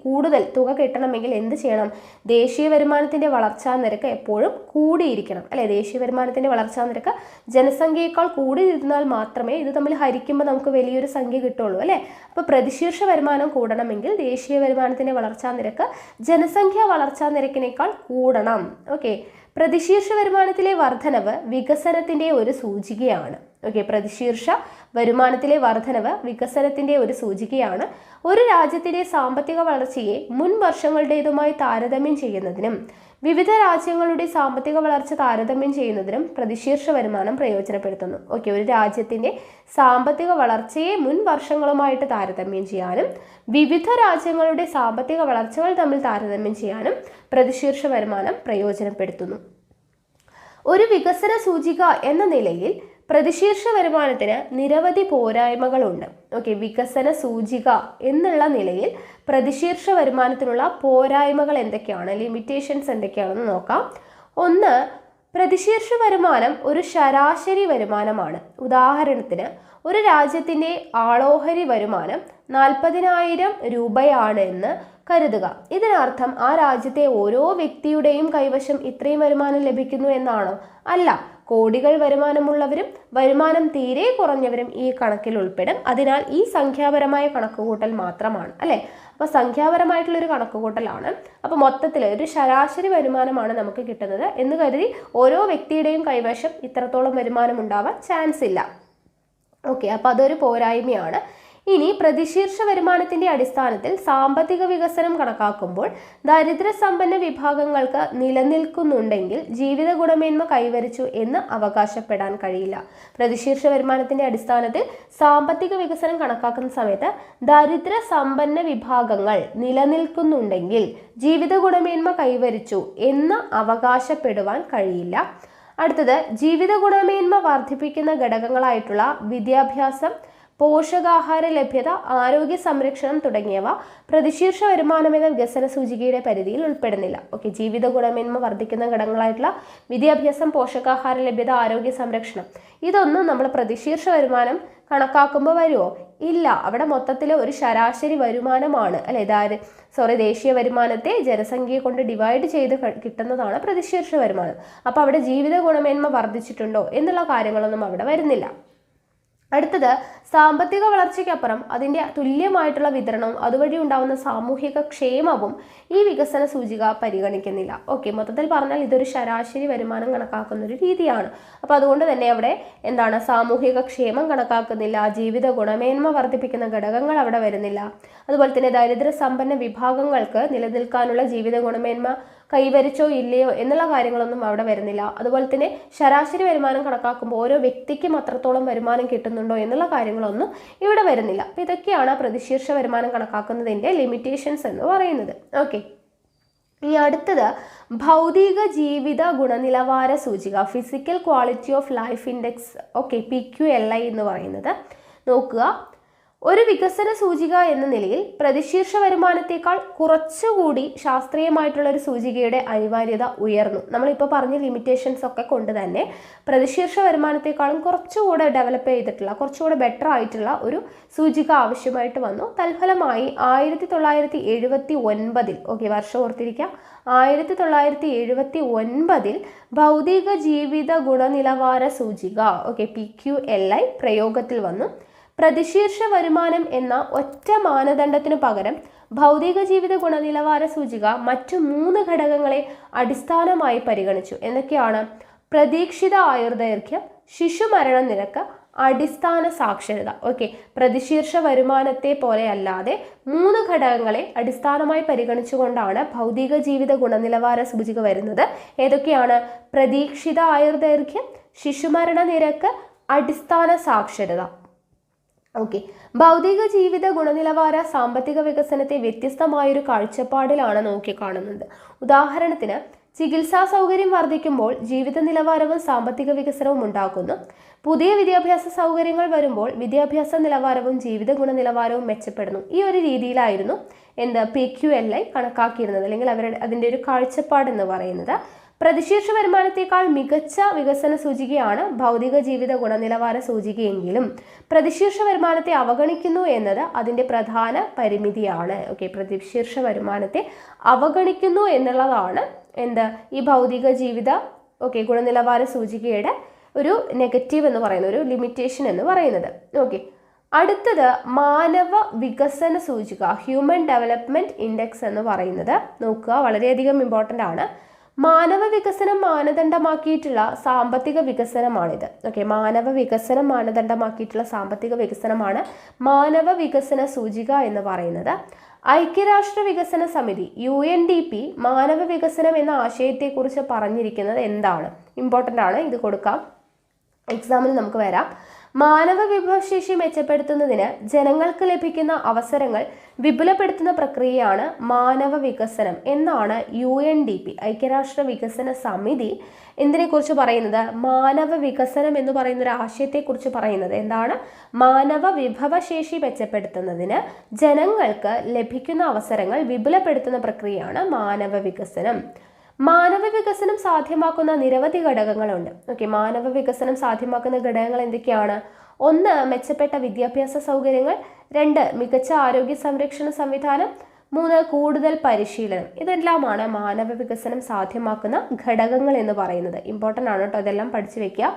കൂടുതൽ തുക കിട്ടണമെങ്കിൽ എന്ത് ചെയ്യണം? ദേശീയ വരുമാനത്തിൻ്റെ വളർച്ചാ നിരക്ക് എപ്പോഴും കൂടിയിരിക്കണം അല്ലേ? ദേശീയ വരുമാനത്തിൻ്റെ വളർച്ചാ നിരക്ക് ജനസംഖ്യയേക്കാൾ കൂടിയിരുന്നാൽ മാത്രമേ ഇത് തമ്മിൽ ഹരിക്കുമ്പോൾ നമുക്ക് വലിയൊരു സംഖ്യ കിട്ടുള്ളൂ അല്ലേ? അപ്പോൾ പ്രതിശീർഷ വരുമാനം കൂടണമെങ്കിൽ ദേശീയ വരുമാനത്തിൻ്റെ വളർച്ചാ നിരക്ക് ജനസംഖ്യാ വളർച്ചാ നിരക്കിനേക്കാൾ കൂടണം. ഓക്കെ, പ്രതിശീർഷ വരുമാനത്തിലെ വർധനവ് വികസനത്തിൻ്റെ ഒരു സൂചികയാണ്. ഓക്കെ, പ്രതിശീർഷ വരുമാനത്തിലെ വർധനവ് വികസനത്തിൻ്റെ ഒരു സൂചികയാണ്. ഒരു രാജ്യത്തിൻ്റെ സാമ്പത്തിക വളർച്ചയെ മുൻ വർഷങ്ങളുടേതുമായി താരതമ്യം ചെയ്യുന്നതിനും വിവിധ രാജ്യങ്ങളുടെ സാമ്പത്തിക വളർച്ച താരതമ്യം ചെയ്യുന്നതിനും പ്രതിശീർഷ വരുമാനം പ്രയോജനപ്പെടുത്തുന്നു. ഓക്കെ, ഒരു രാജ്യത്തിൻ്റെ സാമ്പത്തിക വളർച്ചയെ മുൻ വർഷങ്ങളുമായിട്ട് താരതമ്യം ചെയ്യാനും വിവിധ രാജ്യങ്ങളുടെ സാമ്പത്തിക വളർച്ചകൾ തമ്മിൽ താരതമ്യം ചെയ്യാനും പ്രതിശീർഷ വരുമാനം പ്രയോജനപ്പെടുത്തുന്നു. ഒരു വികസന സൂചിക എന്ന നിലയിൽ പ്രതിശീർഷ വരുമാനത്തിന് നിരവധി പോരായ്മകളുണ്ട്. ഓക്കെ, വികസന സൂചിക എന്നുള്ള നിലയിൽ പ്രതിശീർഷ വരുമാനത്തിനുള്ള പോരായ്മകൾ എന്തൊക്കെയാണ്, ലിമിറ്റേഷൻസ് എന്തൊക്കെയാണെന്ന് നോക്കാം. 1, പ്രതിശീർഷ വരുമാനം ഒരു ശരാശരി വരുമാനമാണ്. ഉദാഹരണത്തിന് ഒരു രാജ്യത്തിൻ്റെ ആളോഹരി വരുമാനം 40,000 രൂപയാണ് എന്ന് കരുതുക. ഇതിനർത്ഥം ആ രാജ്യത്തെ ഓരോ വ്യക്തിയുടെയും കൈവശം ഇത്രയും വരുമാനം ലഭിക്കുന്നു എന്നാണോ? അല്ല, കോടികൾ വരുമാനമുള്ളവരും വരുമാനം തീരെ കുറഞ്ഞവരും ഈ കണക്കിൽ ഉൾപ്പെടും. അതിനാൽ ഈ സംഖ്യാപരമായ കണക്കുകൂട്ടൽ മാത്രമാണ് അല്ലേ? അപ്പോൾ സംഖ്യാപരമായിട്ടുള്ളൊരു കണക്കുകൂട്ടലാണ്. അപ്പോൾ മൊത്തത്തിൽ ഒരു ശരാശരി വരുമാനമാണ് നമുക്ക് കിട്ടുന്നത് എന്ന് കരുതി ഓരോ വ്യക്തിയുടെയും കൈവശം ഇത്രത്തോളം വരുമാനം ഉണ്ടാവാൻ ചാൻസ് ഇല്ല. ഓക്കെ, അപ്പോൾ അതൊരു പോരായ്മയാണ്. ഇനി പ്രതിശീർഷ വരുമാനത്തിന്റെ അടിസ്ഥാനത്തിൽ സാമ്പത്തിക വികസനം കണക്കാക്കുമ്പോൾ ദരിദ്രസമ്പന്ന വിഭാഗങ്ങൾക്ക് നിലനിൽക്കുന്നുണ്ടെങ്കിൽ ജീവിത ഗുണമേന്മ കൈവരിച്ചു എന്ന് അവകാശപ്പെടാൻ കഴിയില്ല. പ്രതിശീർഷ വരുമാനത്തിന്റെ അടിസ്ഥാനത്തിൽ സാമ്പത്തിക വികസനം കണക്കാക്കുന്ന സമയത്ത് ദരിദ്ര സമ്പന്ന വിഭാഗങ്ങൾ നിലനിൽക്കുന്നുണ്ടെങ്കിൽ ജീവിത ഗുണമേന്മ കൈവരിച്ചു എന്ന് അവകാശപ്പെടുവാൻ കഴിയില്ല. അടുത്തത്, ജീവിത ഗുണമേന്മ വർദ്ധിപ്പിക്കുന്ന ഘടകങ്ങളായിട്ടുള്ള വിദ്യാഭ്യാസം, പോഷകാഹാര ലഭ്യത, ആരോഗ്യ സംരക്ഷണം തുടങ്ങിയവ പ്രതിശീർഷ വരുമാനം എന്ന വികസന സൂചികയുടെ പരിധിയിൽ ഉൾപ്പെടുന്നില്ല. ജീവിത ഗുണമേന്മ വർദ്ധിക്കുന്ന ഘടകങ്ങളായിട്ടുള്ള വിദ്യാഭ്യാസം, പോഷകാഹാര ലഭ്യത, ആരോഗ്യ സംരക്ഷണം, ഇതൊന്നും നമ്മൾ പ്രതിശീർഷ വരുമാനം കണക്കാക്കുമ്പോൾ വരുമോ? ഇല്ല. അവിടെ മൊത്തത്തിൽ ഒരു ശരാശരി വരുമാനമാണ് അല്ലെ, ദേശീയ വരുമാനത്തെ ജനസംഖ്യയെ കൊണ്ട് ഡിവൈഡ് ചെയ്ത് കിട്ടുന്നതാണ് പ്രതിശീർഷ വരുമാനം. അപ്പോൾ അവിടെ ജീവിത ഗുണമേന്മ വർദ്ധിച്ചിട്ടുണ്ടോ എന്നുള്ള കാര്യങ്ങളൊന്നും അവിടെ വരുന്നില്ല. അടുത്തത്, സാമ്പത്തിക വളർച്ചയ്ക്കപ്പുറം അതിൻ്റെ തുല്യമായിട്ടുള്ള വിതരണവും അതുവഴി ഉണ്ടാകുന്ന സാമൂഹിക ക്ഷേമവും ഈ വികസന സൂചിക പരിഗണിക്കുന്നില്ല. മൊത്തത്തിൽ പറഞ്ഞാൽ ഇതൊരു ശരാശരി വരുമാനം കണക്കാക്കുന്ന ഒരു രീതിയാണ്. അപ്പോൾ അതുകൊണ്ട് തന്നെ അവിടെ എന്താണ്, സാമൂഹിക ക്ഷേമം കണക്കാക്കുന്നില്ല, ജീവിത ഗുണമേന്മ വർദ്ധിപ്പിക്കുന്ന ഘടകങ്ങൾ അവിടെ വരുന്നില്ല. അതുപോലെ തന്നെ ദരിദ്ര സമ്പന്ന വിഭാഗങ്ങൾക്ക് നിലനിൽക്കാനുള്ള ജീവിത ഗുണമേന്മ കൈവരിച്ചോ ഇല്ലയോ എന്നുള്ള കാര്യങ്ങളൊന്നും അവിടെ വരുന്നില്ല. അതുപോലെ തന്നെ ശരാശരി വരുമാനം കണക്കാക്കുമ്പോൾ ഓരോ വ്യക്തിക്കും അത്രത്തോളം വരുമാനം കിട്ടുന്നുണ്ടോ എന്നുള്ള കാര്യങ്ങളൊന്നും ഇവിടെ വരുന്നില്ല. അപ്പോൾ ഇതൊക്കെയാണ് പ്രതിശീർഷ വരുമാനം കണക്കാക്കുന്നതിൻ്റെ ലിമിറ്റേഷൻസ് എന്ന് പറയുന്നത്. ഇനി അടുത്തത്, ഭൗതിക ജീവിത ഗുണനിലവാര സൂചിക, physical quality of life index, PQLI എന്ന് പറയുന്നത് നോക്കുക. ഒരു വികസന സൂചിക എന്ന നിലയിൽ പ്രതിശീർഷ വരുമാനത്തേക്കാൾ കുറച്ചുകൂടി ശാസ്ത്രീയമായിട്ടുള്ള ഒരു സൂചികയുടെ അനിവാര്യത ഉയർന്നു. നമ്മളിപ്പോൾ പറഞ്ഞ ലിമിറ്റേഷൻസ് ഒക്കെ കൊണ്ട് തന്നെ പ്രതിശീർഷ വരുമാനത്തെക്കാളും കുറച്ചുകൂടെ ഡെവലപ്പ് ചെയ്തിട്ടുള്ള, കുറച്ചുകൂടെ ബെറ്റർ ആയിട്ടുള്ള ഒരു സൂചിക ആവശ്യമായിട്ട് വന്നു. തൽഫലമായി 1979 വർഷം ഓർത്തിരിക്കുക, 1979 ഭൗതിക ജീവിത ഗുണനിലവാര സൂചിക PQLI പ്രയോഗത്തിൽ വന്നു. പ്രതിശീർഷ വരുമാനം എന്ന ഒറ്റ മാനദണ്ഡത്തിനു പകരം ഭൗതിക ജീവിത ഗുണനിലവാര സൂചിക മറ്റു 3 ഘടകങ്ങളെ അടിസ്ഥാനമായി പരിഗണിച്ചു. എന്തൊക്കെയാണ്? പ്രതീക്ഷിത ആയുർദൈർഘ്യം, ശിശുമരണ നിരക്ക്, അടിസ്ഥാന സാക്ഷരത. പ്രതിശീർഷ വരുമാനത്തെ പോലെ അല്ലാതെ 3 ഘടകങ്ങളെ അടിസ്ഥാനമായി പരിഗണിച്ചുകൊണ്ടാണ് ഭൗതിക ജീവിത ഗുണനിലവാര സൂചിക വരുന്നത്. ഏതൊക്കെയാണ്? പ്രതീക്ഷിത ആയുർദൈർഘ്യം, ശിശുമരണ നിരക്ക്, അടിസ്ഥാന സാക്ഷരത. ഭൗതിക ജീവിത ഗുണനിലവാര സാമ്പത്തിക വികസനത്തെ വ്യത്യസ്തമായൊരു കാഴ്ചപ്പാടിലാണ് നോക്കിക്കാണുന്നത്. ഉദാഹരണത്തിന്, ചികിത്സാ സൗകര്യം വർദ്ധിക്കുമ്പോൾ ജീവിത നിലവാരവും സാമ്പത്തിക വികസനവും ഉണ്ടാക്കുന്നു. പുതിയ വിദ്യാഭ്യാസ സൗകര്യങ്ങൾ വരുമ്പോൾ വിദ്യാഭ്യാസ നിലവാരവും ജീവിത ഗുണനിലവാരവും മെച്ചപ്പെടുന്നു. ഈ ഒരു രീതിയിലായിരുന്നു PQLI കണക്കാക്കിയിരുന്നത്, അല്ലെങ്കിൽ അതിൻ്റെ ഒരു കാഴ്ചപ്പാടെന്ന് പറയുന്നത്. പ്രതിശീർഷ വരുമാനത്തേക്കാൾ മികച്ച വികസന സൂചികയാണ് ഭൗതിക ജീവിത ഗുണനിലവാര സൂചികയെങ്കിലും പ്രതിശീർഷ വരുമാനത്തെ അവഗണിക്കുന്നു എന്നത് അതിൻ്റെ പ്രധാന പരിമിതിയാണ്. പ്രതിശീർഷ വരുമാനത്തെ അവഗണിക്കുന്നു എന്നുള്ളതാണ് ഈ ഭൗതിക ജീവിത ഗുണനിലവാര സൂചികയുടെ ഒരു നെഗറ്റീവ് എന്ന് പറയുന്നത്, ഒരു ലിമിറ്റേഷൻ എന്ന് പറയുന്നത്. അടുത്തത്, മാനവ വികസന സൂചിക, ഹ്യൂമൻ ഡെവലപ്മെന്റ് ഇൻഡെക്സ് എന്ന് പറയുന്നത് നോക്കുക, വളരെയധികം ഇമ്പോർട്ടൻ്റ് ആണ്. മാനവ വികസനം മാനദണ്ഡമാക്കിയിട്ടുള്ള സാമ്പത്തിക വികസനമാണിത്. മാനവ വികസനം മാനദണ്ഡമാക്കിയിട്ടുള്ള സാമ്പത്തിക വികസനമാണ് മാനവ വികസന സൂചിക എന്ന് പറയുന്നത്. ഐക്യരാഷ്ട്ര വികസന സമിതി UNDP മാനവ വികസനം എന്ന ആശയത്തെക്കുറിച്ച് പറഞ്ഞിരിക്കുന്നത് എന്താണ്? ഇമ്പോർട്ടൻ്റ് ആണ്, ഇത് കൊടുക്കാം, എക്സാമിന് നമുക്ക് വരാം. മാനവ വിഭവശേഷി മെച്ചപ്പെടുത്തുന്നതിന് ജനങ്ങൾക്ക് ലഭിക്കുന്ന അവസരങ്ങൾ വിപുലപ്പെടുത്തുന്ന പ്രക്രിയയാണ് മാനവ വികസനം എന്നാണ് UNDP, ഐക്യരാഷ്ട്ര വികസന സമിതി, എന്തിനെക്കുറിച്ച് പറയുന്നത്? മാനവ വികസനം എന്ന് പറയുന്ന ഒരു ആശയത്തെക്കുറിച്ച് പറയുന്നത് എന്താണ്? മാനവ വിഭവശേഷി മെച്ചപ്പെടുത്തുന്നതിന് ജനങ്ങൾക്ക് ലഭിക്കുന്ന അവസരങ്ങൾ വിപുലപ്പെടുത്തുന്ന പ്രക്രിയയാണ് മാനവ വികസനം. മാനവ വികസനം സാധ്യമാക്കുന്ന നിരവധി ഘടകങ്ങളുണ്ട്. മാനവ വികസനം സാധ്യമാക്കുന്ന ഘടകങ്ങൾ എന്തൊക്കെയാണ്? 1, മെച്ചപ്പെട്ട വിദ്യാഭ്യാസ സൗകര്യങ്ങൾ, 2, മികച്ച ആരോഗ്യ സംരക്ഷണ സംവിധാനം, 3, കൂടുതൽ പരിശീലനം. ഇതെല്ലാമാണ് മാനവ വികസനം സാധ്യമാക്കുന്ന ഘടകങ്ങൾ എന്ന് പറയുന്നത്. ഇമ്പോർട്ടൻ്റ് ആണ് കേട്ടോ, ഇതെല്ലാം പഠിച്ചു വെക്കുക.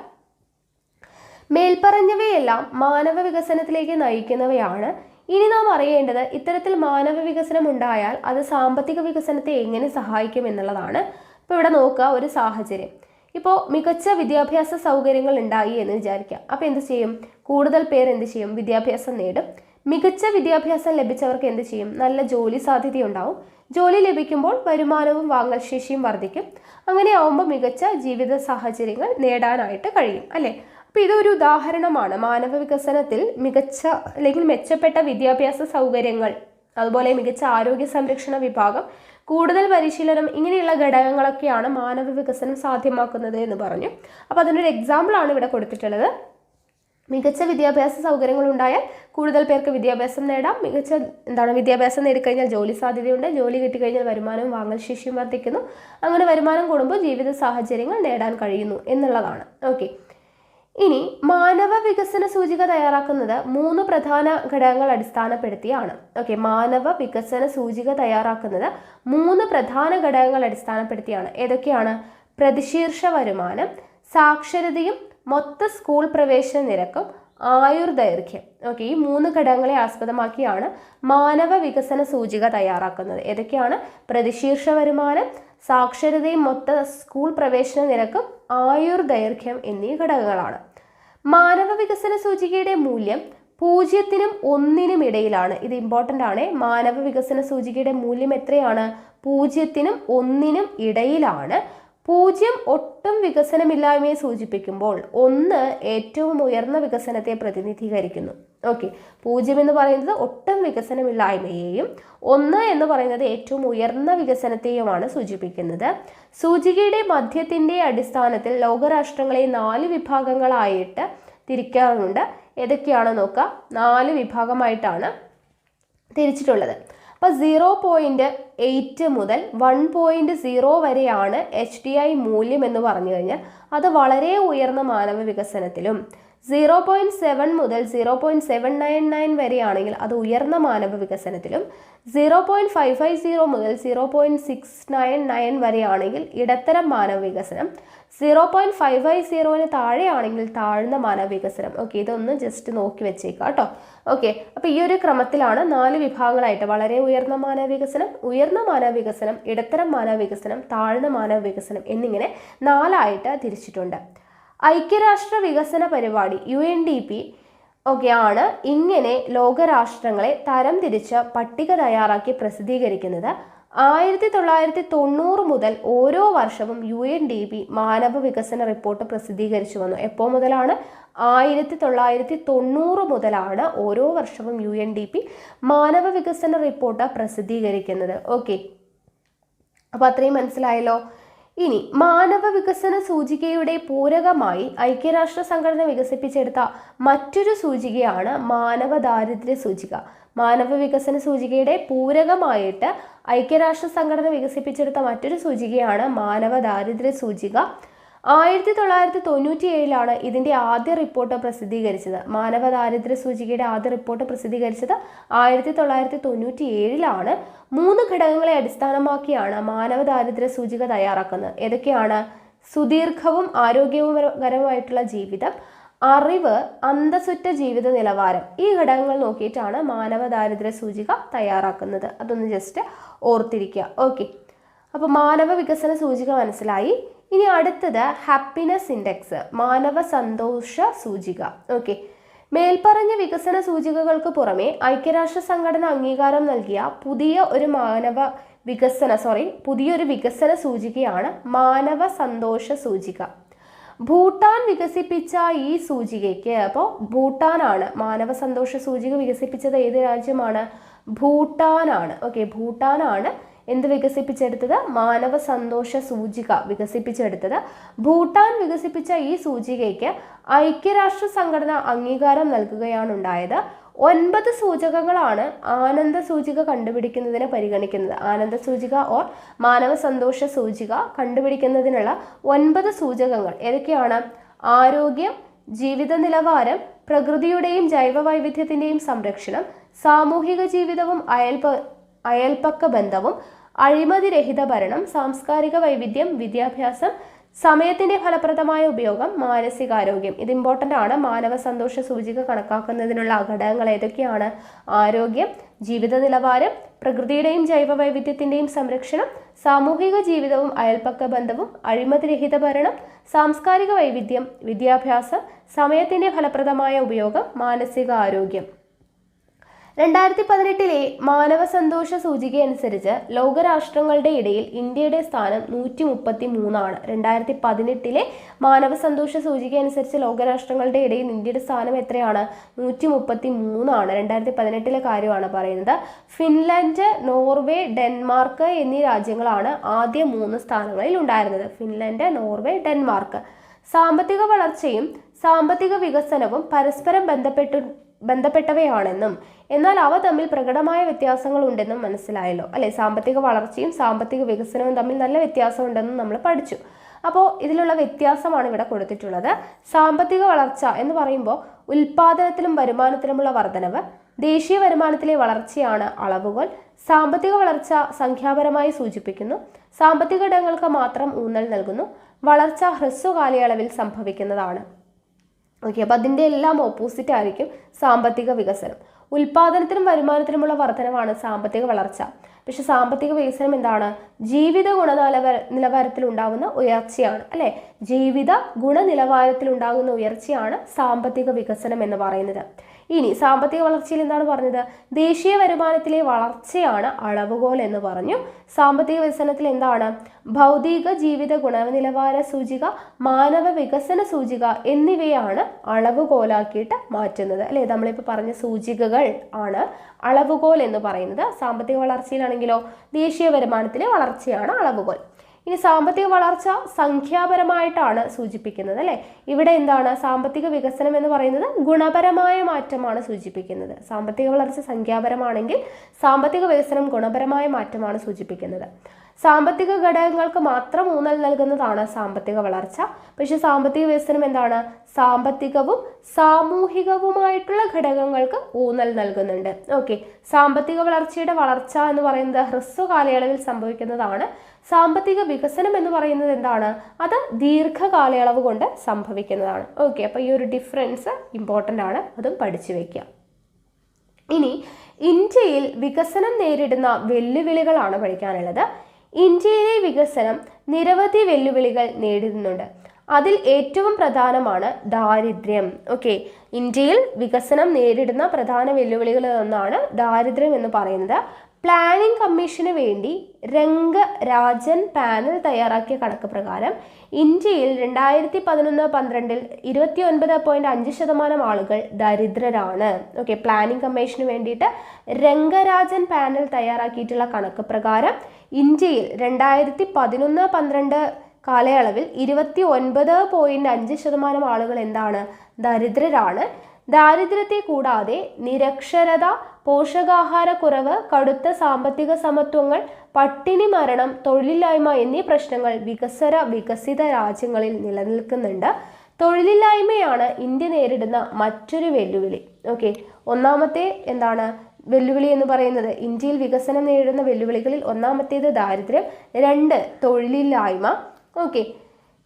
മേൽപ്പറഞ്ഞവയെല്ലാം മാനവ വികസനത്തിലേക്ക് നയിക്കുന്നവയാണ്. ഇനി നാം അറിയേണ്ടത് ഇത്തരത്തിൽ മാനവ വികസനം ഉണ്ടായാൽ അത് സാമ്പത്തിക വികസനത്തെ എങ്ങനെ സഹായിക്കും എന്നുള്ളതാണ്. ഇപ്പോൾ ഇവിടെ നോക്കുക, ഒരു സാഹചര്യം, ഇപ്പോൾ മികച്ച വിദ്യാഭ്യാസ സൗകര്യങ്ങൾ ഉണ്ടായി എന്ന് വിചാരിക്കുക. അപ്പോൾ എന്ത് ചെയ്യും? കൂടുതൽ പേർ എന്ത് ചെയ്യും? വിദ്യാഭ്യാസം നേടും. മികച്ച വിദ്യാഭ്യാസം ലഭിച്ചവർക്ക് എന്ത് ചെയ്യും? നല്ല ജോലി സാധ്യതയുണ്ടാവും. ജോലി ലഭിക്കുമ്പോൾ വരുമാനവും വാങ്ങൽ ശേഷിയും വർദ്ധിക്കും. അങ്ങനെ ആവുമ്പോൾ മികച്ച ജീവിത സാഹചര്യങ്ങൾ നേടാനായിട്ട് കഴിയും അല്ലേ? അപ്പോൾ ഇതൊരു ഉദാഹരണമാണ്. മാനവ വികസനത്തിൽ മികച്ച അല്ലെങ്കിൽ മെച്ചപ്പെട്ട വിദ്യാഭ്യാസ സൗകര്യങ്ങൾ, അതുപോലെ മികച്ച ആരോഗ്യ സംരക്ഷണ വിഭാഗം, കൂടുതൽ പരിശീലനം, ഇങ്ങനെയുള്ള ഘടകങ്ങളൊക്കെയാണ് മാനവ വികസനം സാധ്യമാക്കുന്നത് എന്ന് പറഞ്ഞു. അപ്പോൾ അതിനൊരു എക്സാമ്പിളാണ് ഇവിടെ കൊടുത്തിട്ടുള്ളത്. മികച്ച വിദ്യാഭ്യാസ സൗകര്യങ്ങൾ ഉണ്ടായാൽ കൂടുതൽ പേർക്ക് വിദ്യാഭ്യാസം നേടാം. മികച്ച വിദ്യാഭ്യാസം നേടിക്കഴിഞ്ഞാൽ ജോലി സാധ്യതയുണ്ട്. ജോലി കിട്ടിക്കഴിഞ്ഞാൽ വരുമാനവും വാങ്ങൽ ശേഷിയും വർദ്ധിക്കുന്നു. അങ്ങനെ വരുമാനം കൂടുമ്പോൾ ജീവിത സാഹചര്യങ്ങൾ നേടാൻ കഴിയുന്നു എന്നുള്ളതാണ്. ഓക്കെ, ഇനി മാനവ വികസന സൂചിക തയ്യാറാക്കുന്നത് 3 പ്രധാന ഘടകങ്ങൾ അടിസ്ഥാനപ്പെടുത്തിയാണ്. ഓക്കെ, മാനവ വികസന സൂചിക തയ്യാറാക്കുന്നത് 3 പ്രധാന ഘടകങ്ങൾ അടിസ്ഥാനപ്പെടുത്തിയാണ്. ഏതൊക്കെയാണ്? പ്രതിശീർഷ വരുമാനം, സാക്ഷരതയും മൊത്ത സ്കൂൾ പ്രവേശന നിരക്കും, ആയുർദൈർഘ്യം. ഓക്കെ, ഈ 3 ഘടകങ്ങളെ ആസ്പദമാക്കിയാണ് മാനവ വികസന സൂചിക തയ്യാറാക്കുന്നത്. ഏതൊക്കെയാണ്? പ്രതിശീർഷ വരുമാനം, സാക്ഷരതയും മൊത്ത സ്കൂൾ പ്രവേശന നിരക്കും, ആയുർദൈർഘ്യം എന്നീ ഘടകങ്ങളാണ്. മാനവ വികസന സൂചികയുടെ മൂല്യം 0-നും 1-നും ഇടയിലാണ്. ഇത് ഇമ്പോർട്ടൻ്റ് ആണ്. മാനവ വികസന സൂചികയുടെ മൂല്യം എത്രയാണ്? 0-നും 1-നും ഇടയിലാണ്. 0 ഒട്ടും വികസനമില്ലായ്മയെ സൂചിപ്പിക്കുമ്പോൾ 1 ഏറ്റവും ഉയർന്ന വികസനത്തെ പ്രതിനിധീകരിക്കുന്നു. ഓക്കെ, 0 എന്ന് പറയുന്നത് ഒട്ടും വികസനമില്ലായ്മയെയും 1 എന്ന് പറയുന്നത് ഏറ്റവും ഉയർന്ന വികസനത്തെയുമാണ് സൂചിപ്പിക്കുന്നത്. സൂചികയുടെ മധ്യത്തിൻ്റെ അടിസ്ഥാനത്തിൽ ലോകരാഷ്ട്രങ്ങളെ 4 വിഭാഗങ്ങളായിട്ട് തിരിക്കാറുണ്ട്. ഏതൊക്കെയാണ് നോക്കുക? 4 വിഭാഗമായിട്ടാണ് തിരിച്ചിട്ടുള്ളത്. അപ്പോൾ 0.8 മുതൽ 1.0 വരെയാണ് HDI മൂല്യം എന്ന് പറഞ്ഞു കഴിഞ്ഞാൽ അത് വളരെ ഉയർന്ന മാനവ വികസനത്തിലും, 0.7 മുതൽ 0.799 വരെയാണെങ്കിൽ അത് ഉയർന്ന മാനവ വികസനത്തിലും, 0.550 മുതൽ 0.699 വരെയാണെങ്കിൽ ഇടത്തരം മാനവ വികസനം, 0.550 താഴെയാണെങ്കിൽ താഴ്ന്ന മാനവ വികസനം. ഓക്കെ, ഇതൊന്ന് ജസ്റ്റ് നോക്കി വെച്ചേക്കാം കേട്ടോ. ഓക്കെ, അപ്പോൾ ഈ ഒരു ക്രമത്തിലാണ് 4 വിഭാഗങ്ങളായിട്ട് വളരെ ഉയർന്ന മാനവ വികസനം, ഉയർന്ന മാനവ വികസനം, ഇടത്തരം മാനവ വികസനം, താഴ്ന്ന മാനവ വികസനം എന്നിങ്ങനെ 4ആയിട്ട് തിരിച്ചിട്ടുണ്ട്. ഐക്യരാഷ്ട്ര വികസന പരിപാടി UNDP ആണ് ഇങ്ങനെ ലോകരാഷ്ട്രങ്ങളെ തരം തിരിച്ച് പട്ടിക തയ്യാറാക്കി പ്രസിദ്ധീകരിക്കുന്നത്. 1990 മുതൽ ഓരോ വർഷവും UNDP മാനവ വികസന റിപ്പോർട്ട് പ്രസിദ്ധീകരിച്ചു വന്നു. എപ്പോൾ മുതലാണ്? 1990 മുതലാണ് ഓരോ വർഷവും UNDP മാനവ വികസന റിപ്പോർട്ട് പ്രസിദ്ധീകരിക്കുന്നത്. ഓക്കെ, അപ്പോൾ അത്രയും മനസ്സിലായല്ലോ. ഇനി മാനവ വികസന സൂചികയുടെ പൂരകമായി ഐക്യരാഷ്ട്ര സംഘടന വികസിപ്പിച്ചെടുത്ത മറ്റൊരു സൂചികയാണ് മാനവ ദാരിദ്ര്യ സൂചിക. മാനവ വികസന സൂചികയുടെ പൂരകമായിട്ട് ഐക്യരാഷ്ട്ര സംഘടന വികസിപ്പിച്ചെടുത്ത മറ്റൊരു സൂചികയാണ് മാനവ ദാരിദ്ര്യ സൂചിക. 1997 ഇതിൻ്റെ ആദ്യ റിപ്പോർട്ട് പ്രസിദ്ധീകരിച്ചത്. മാനവ ദാരിദ്ര്യ സൂചികയുടെ ആദ്യ റിപ്പോർട്ട് പ്രസിദ്ധീകരിച്ചത് 1997. 3 ഘടകങ്ങളെ അടിസ്ഥാനമാക്കിയാണ് മാനവ ദാരിദ്ര്യ സൂചിക തയ്യാറാക്കുന്നത്. ഏതൊക്കെയാണ്? സുദീർഘവും ആരോഗ്യകരമായിട്ടുള്ള ജീവിതം, അറിവ്, അന്തസ്സുറ്റ ജീവിത നിലവാരം. ഈ ഘടകങ്ങൾ നോക്കിയിട്ടാണ് മാനവ ദാരിദ്ര്യ സൂചിക തയ്യാറാക്കുന്നത്. അതൊന്ന് ജസ്റ്റ് ഓർത്തിരിക്കുക. ഓക്കെ, അപ്പോൾ മാനവ വികസന സൂചിക മനസ്സിലായി. ഇനി അടുത്തത് ഹാപ്പിനെസ് ഇൻഡെക്സ്, മാനവ സന്തോഷ സൂചിക. ഓക്കെ, മേൽപ്പറഞ്ഞ വികസന സൂചികകൾക്ക് പുറമെ ഐക്യരാഷ്ട്ര സംഘടന അംഗീകാരം നൽകിയ പുതിയൊരു വികസന സൂചികയാണ് മാനവ സന്തോഷ സൂചിക. ഭൂട്ടാൻ വികസിപ്പിച്ച ഈ സൂചികയ്ക്ക്, അപ്പോൾ ഭൂട്ടാനാണ് മാനവ സന്തോഷ സൂചിക വികസിപ്പിച്ചത്. ഏത് രാജ്യമാണ്? ഭൂട്ടാനാണ്. ഓക്കെ, ഭൂട്ടാനാണ് എന്ത് വികസിപ്പിച്ചെടുത്തത്? മാനവ സന്തോഷ സൂചിക വികസിപ്പിച്ചെടുത്തത്. ഭൂട്ടാൻ വികസിപ്പിച്ച ഈ സൂചികയ്ക്ക് ഐക്യരാഷ്ട്ര സംഘടന അംഗീകാരം നൽകുകയാണ് ഉണ്ടായത്. 9 സൂചകങ്ങളാണ് ആനന്ദ സൂചിക കണ്ടുപിടിക്കുന്നതിന് പരിഗണിക്കുന്നത്. ആനന്ദ സൂചിക ഓർ മാനവ സന്തോഷ സൂചിക കണ്ടുപിടിക്കുന്നതിനുള്ള 9 സൂചകങ്ങൾ ഏതൊക്കെയാണ്? ആരോഗ്യം, ജീവിത നിലവാരം, പ്രകൃതിയുടെയും ജൈവ വൈവിധ്യത്തിൻ്റെയും സംരക്ഷണം, സാമൂഹിക ജീവിതവും അയൽപക്ക ബന്ധവും, അഴിമതിരഹിത ഭരണം, സാംസ്കാരിക വൈവിധ്യം, വിദ്യാഭ്യാസം, സമയത്തിന്റെ ഫലപ്രദമായ ഉപയോഗം, മാനസികാരോഗ്യം. ഇത് ഇമ്പോർട്ടൻ്റ് ആണ്. മാനവ സന്തോഷ സൂചിക കണക്കാക്കുന്നതിനുള്ള ഘടകങ്ങൾ ഏതൊക്കെയാണ്? ആരോഗ്യം, ജീവിത നിലവാരം, പ്രകൃതിയുടെയും ജൈവ വൈവിധ്യത്തിൻ്റെയും സംരക്ഷണം, സാമൂഹിക ജീവിതവും അയൽപക്ക ബന്ധവും, അഴിമതിരഹിത ഭരണം, സാംസ്കാരിക വൈവിധ്യം, വിദ്യാഭ്യാസം, സമയത്തിന്റെ ഫലപ്രദമായ ഉപയോഗം, മാനസികാരോഗ്യം. 2018 മാനവ സന്തോഷ സൂചിക അനുസരിച്ച് ലോകരാഷ്ട്രങ്ങളുടെ ഇടയിൽ ഇന്ത്യയുടെ സ്ഥാനം 133 2018 മാനവ സന്തോഷ സൂചിക അനുസരിച്ച് ലോകരാഷ്ട്രങ്ങളുടെ ഇടയിൽ ഇന്ത്യയുടെ സ്ഥാനം എത്രയാണ്? 133 2018 കാര്യമാണ് പറയുന്നത്. ഫിൻലൻഡ്, നോർവേ, ഡെൻമാർക്ക് എന്നീ രാജ്യങ്ങളാണ് ആദ്യ 3 സ്ഥാനങ്ങളിൽ ഉണ്ടായിരുന്നത്. Finland, Norway, Denmark. സാമ്പത്തിക വളർച്ചയും സാമ്പത്തിക വികസനവും പരസ്പരം ബന്ധപ്പെട്ടവയാണെന്നും എന്നാൽ അവ തമ്മിൽ പ്രകടമായ വ്യത്യാസങ്ങൾ ഉണ്ടെന്നും മനസ്സിലായല്ലോ അല്ലെ. സാമ്പത്തിക വളർച്ചയും സാമ്പത്തിക വികസനവും തമ്മിൽ നല്ല വ്യത്യാസമുണ്ടെന്നും നമ്മൾ പഠിച്ചു. അപ്പോൾ ഇതിലുള്ള വ്യത്യാസമാണ് ഇവിടെ കൊടുത്തിട്ടുള്ളത്. സാമ്പത്തിക വളർച്ച എന്ന് പറയുമ്പോൾ ഉൽപാദനത്തിലും വരുമാനത്തിലുമുള്ള വർധനവ്, ദേശീയ വരുമാനത്തിലെ വളർച്ചയാണ് അളവുകോൽ. സാമ്പത്തിക വളർച്ച സംഖ്യാപരമായി സൂചിപ്പിക്കുന്നു. സാമ്പത്തിക ഘടകങ്ങൾക്ക് മാത്രം ഊന്നൽ നൽകുന്നു. വളർച്ച ഹ്രസ്വ കാലയളവിൽ സംഭവിക്കുന്നതാണ്. ഓക്കെ, അപ്പോൾ അതിൻ്റെ എല്ലാം ഓപ്പോസിറ്റ് ആയിരിക്കും സാമ്പത്തിക വികസനം. ഉൽപാദനത്തിനും വരുമാനത്തിനുമുള്ള വർധനവാണ് സാമ്പത്തിക വളർച്ച. പക്ഷെ സാമ്പത്തിക വികസനം എന്താണ്? ജീവിത നിലവാരത്തിൽ ഉണ്ടാകുന്ന ഉയർച്ചയാണ് അല്ലെ. ജീവിത ഗുണനിലവാരത്തിൽ ഉണ്ടാകുന്ന ഉയർച്ചയാണ് സാമ്പത്തിക വികസനം എന്ന് പറയുന്നത്. ഇനി സാമ്പത്തിക വളർച്ചയിൽ എന്താണ് പറഞ്ഞത്? ദേശീയ വരുമാനത്തിലെ വളർച്ചയാണ് അളവുകോൽ എന്ന് പറഞ്ഞു. സാമ്പത്തിക വികസനത്തിൽ എന്താണ്? ഭൗതിക ജീവിത ഗുണനിലവാര സൂചിക, മാനവ വികസന സൂചിക എന്നിവയാണ് അളവുകോലാക്കിയിട്ട് മാറ്റുന്നത് അല്ലെ. നമ്മളിപ്പോൾ പറഞ്ഞ സൂചികകൾ ആണ് അളവുകോൽ എന്ന് പറയുന്നത്. സാമ്പത്തിക വളർച്ചയിലാണെങ്കിലോ ദേശീയ വരുമാനത്തിലെ വളർച്ചയാണ് അളവുകോൽ. ഇനി സാമ്പത്തിക വളർച്ച സംഖ്യാപരമായിട്ടാണ് സൂചിപ്പിക്കുന്നത് അല്ലെ. ഇവിടെ എന്താണ്? സാമ്പത്തിക വികസനം എന്ന് പറയുന്നത് ഗുണപരമായ മാറ്റമാണ് സൂചിപ്പിക്കുന്നത്. സാമ്പത്തിക വളർച്ച സംഖ്യാപരമാണെങ്കിൽ സാമ്പത്തിക വികസനം ഗുണപരമായ മാറ്റമാണ് സൂചിപ്പിക്കുന്നത്. സാമ്പത്തിക ഘടകങ്ങൾക്ക് മാത്രം ഊന്നൽ നൽകുന്നതാണ് സാമ്പത്തിക വളർച്ച. പക്ഷെ സാമ്പത്തിക വികസനം എന്താണ്? സാമ്പത്തികവും സാമൂഹികവുമായിട്ടുള്ള ഘടകങ്ങൾക്ക് ഊന്നൽ നൽകുന്നുണ്ട്. ഓക്കെ, സാമ്പത്തിക വളർച്ചയുടെ വളർച്ച എന്ന് പറയുന്നത് ഹ്രസ്വ കാലയളവിൽ സംഭവിക്കുന്നതാണ്. സാമ്പത്തിക വികസനം എന്ന് പറയുന്നത് എന്താണ്? അത് ദീർഘകാലയളവ് കൊണ്ട് സംഭവിക്കുന്നതാണ്. ഓക്കെ, അപ്പോൾ ഈ ഒരു ഡിഫറൻസ് ഇമ്പോർട്ടൻ്റ് ആണ്, അതും പഠിച്ചു വയ്ക്കുക. ഇനി ഇന്ത്യയിൽ വികസനം നേരിടുന്ന വെല്ലുവിളികളാണ് പഠിക്കാനുള്ളത്. ഇന്ത്യയിലെ വികസനം നിരവധി വെല്ലുവിളികൾ നേരിടുന്നുണ്ട്. അതിൽ ഏറ്റവും പ്രധാനമാണ് ദാരിദ്ര്യം. ഓക്കെ, ഇന്ത്യയിൽ വികസനം നേരിടുന്ന പ്രധാന വെല്ലുവിളികളിൽ ഒന്നാണ് ദാരിദ്ര്യം എന്ന് പറയുന്നത്. പ്ലാനിംഗ് കമ്മീഷന് വേണ്ടി രംഗരാജൻ പാനൽ തയ്യാറാക്കിയ കണക്ക് പ്രകാരം ഇന്ത്യയിൽ 2011-12 29.5% ആളുകൾ ദരിദ്രരാണ്. ഓക്കെ, പ്ലാനിംഗ് കമ്മീഷന് വേണ്ടിയിട്ട് രംഗരാജൻ പാനൽ തയ്യാറാക്കിയിട്ടുള്ള കണക്ക് പ്രകാരം ഇന്ത്യയിൽ 2011-12 കാലയളവിൽ 29.5% ആളുകൾ എന്താണ്? ദരിദ്രരാണ്. ദാരിദ്ര്യത്തെ കൂടാതെ നിരക്ഷരത, പോഷകാഹാരക്കുറവ്, കടുത്ത സാമ്പത്തിക സമത്വങ്ങൾ, പട്ടിണി മരണം, തൊഴിലില്ലായ്മ എന്നീ പ്രശ്നങ്ങൾ വികസിത രാജ്യങ്ങളിൽ നിലനിൽക്കുന്നുണ്ട്. തൊഴിലില്ലായ്മയാണ് ഇന്ത്യ നേരിടുന്ന മറ്റൊരു വെല്ലുവിളി. ഓക്കെ, ഒന്നാമത്തെ എന്താണ് വെല്ലുവിളി എന്ന് പറയുന്നത്? ഇന്ത്യയിൽ വികസനം നേരിടുന്ന വെല്ലുവിളികളിൽ ഒന്നാമത്തേത് ദാരിദ്ര്യം, 2 തൊഴിലില്ലായ്മ. ഓക്കെ,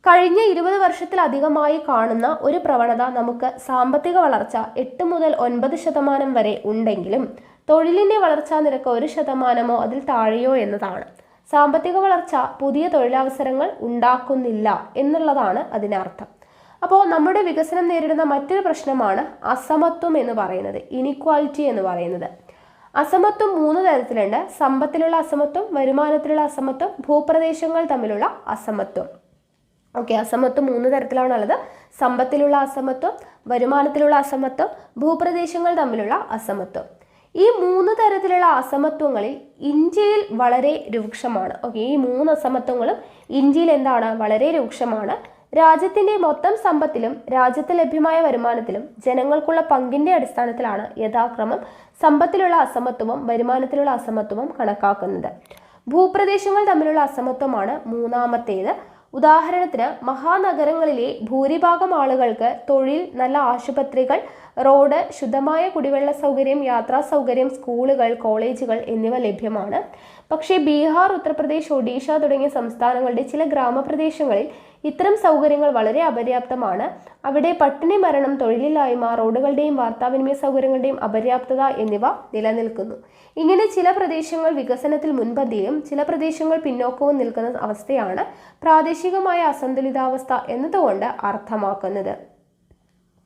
കഴിഞ്ഞ 20 വർഷത്തിലധികമായി കാണുന്ന ഒരു പ്രവണത നമുക്ക് സാമ്പത്തിക വളർച്ച 8 മുതൽ 9% വരെ ഉണ്ടെങ്കിലും തൊഴിലിൻ്റെ വളർച്ചാ നിരക്ക് 1% അതിൽ താഴെയോ എന്നതാണ്. സാമ്പത്തിക വളർച്ച പുതിയ തൊഴിലവസരങ്ങൾ ഉണ്ടാക്കുന്നില്ല എന്നുള്ളതാണ് അതിനർത്ഥം. അപ്പോൾ നമ്മുടെ വികസനം നേരിടുന്ന മറ്റൊരു പ്രശ്നമാണ് അസമത്വം എന്ന് പറയുന്നത്, ഇനിക്വാലിറ്റി എന്ന് പറയുന്നത്. അസമത്വം 3 തരത്തിലുണ്ട്. സമ്പത്തിലുള്ള അസമത്വം, വരുമാനത്തിലുള്ള അസമത്വം, ഭൂപ്രദേശങ്ങൾ തമ്മിലുള്ള അസമത്വം. ഓക്കെ, അസമത്വം 3 തരത്തിലാണുള്ളത്. സമ്പത്തിലുള്ള അസമത്വം, വരുമാനത്തിലുള്ള അസമത്വം, ഭൂപ്രദേശങ്ങൾ തമ്മിലുള്ള അസമത്വം. ഈ 3 തരത്തിലുള്ള അസമത്വങ്ങളിൽ ഇന്ത്യയിൽ വളരെ രൂക്ഷമാണ്. ഓക്കെ, ഈ 3 അസമത്വങ്ങളും ഇന്ത്യയിൽ എന്താണ്? വളരെ രൂക്ഷമാണ്. രാജ്യത്തിൻ്റെ മൊത്തം സമ്പത്തിലും രാജ്യത്ത് ലഭ്യമായ വരുമാനത്തിലും ജനങ്ങൾക്കുള്ള പങ്കിൻ്റെ അടിസ്ഥാനത്തിലാണ് യഥാക്രമം സമ്പത്തിലുള്ള അസമത്വവും വരുമാനത്തിലുള്ള അസമത്വവും കണക്കാക്കുന്നത്. ഭൂപ്രദേശങ്ങൾ തമ്മിലുള്ള അസമത്വമാണ് മൂന്നാമത്തേത്. ഉദാഹരണത്തിന് മഹാനഗരങ്ങളിലെ ഭൂരിഭാഗം ആളുകൾക്ക് തൊഴിൽ, നല്ല ആശുപത്രികൾ, റോഡ്, ശുദ്ധമായ കുടിവെള്ള സൗകര്യം, യാത്രാ സൗകര്യം, സ്കൂളുകൾ, കോളേജുകൾ എന്നിവ ലഭ്യമാണ്. പക്ഷേ ബീഹാർ, ഉത്തർപ്രദേശ്, ഒഡീഷ തുടങ്ങിയ സംസ്ഥാനങ്ങളുടെ ചില ഗ്രാമപ്രദേശങ്ങളിൽ ഇത്തരം സൗകര്യങ്ങൾ വളരെ അപര്യാപ്തമാണ്. അവിടെ പട്ടിണി മരണം, തൊഴിലില്ലായ്മ, റോഡുകളുടെയും വാർത്താവിനിമയ സൗകര്യങ്ങളുടെയും അപര്യാപ്തത എന്നിവ നിലനിൽക്കുന്നു. ഇങ്ങനെ ചില പ്രദേശങ്ങൾ വികസനത്തിൽ മുൻപന്തിയും ചില പ്രദേശങ്ങൾ പിന്നോക്കവും നിൽക്കുന്ന അവസ്ഥയാണ് പ്രാദേശികമായ അസന്തുലിതാവസ്ഥ എന്നതുകൊണ്ട് അർത്ഥമാക്കുന്നത്.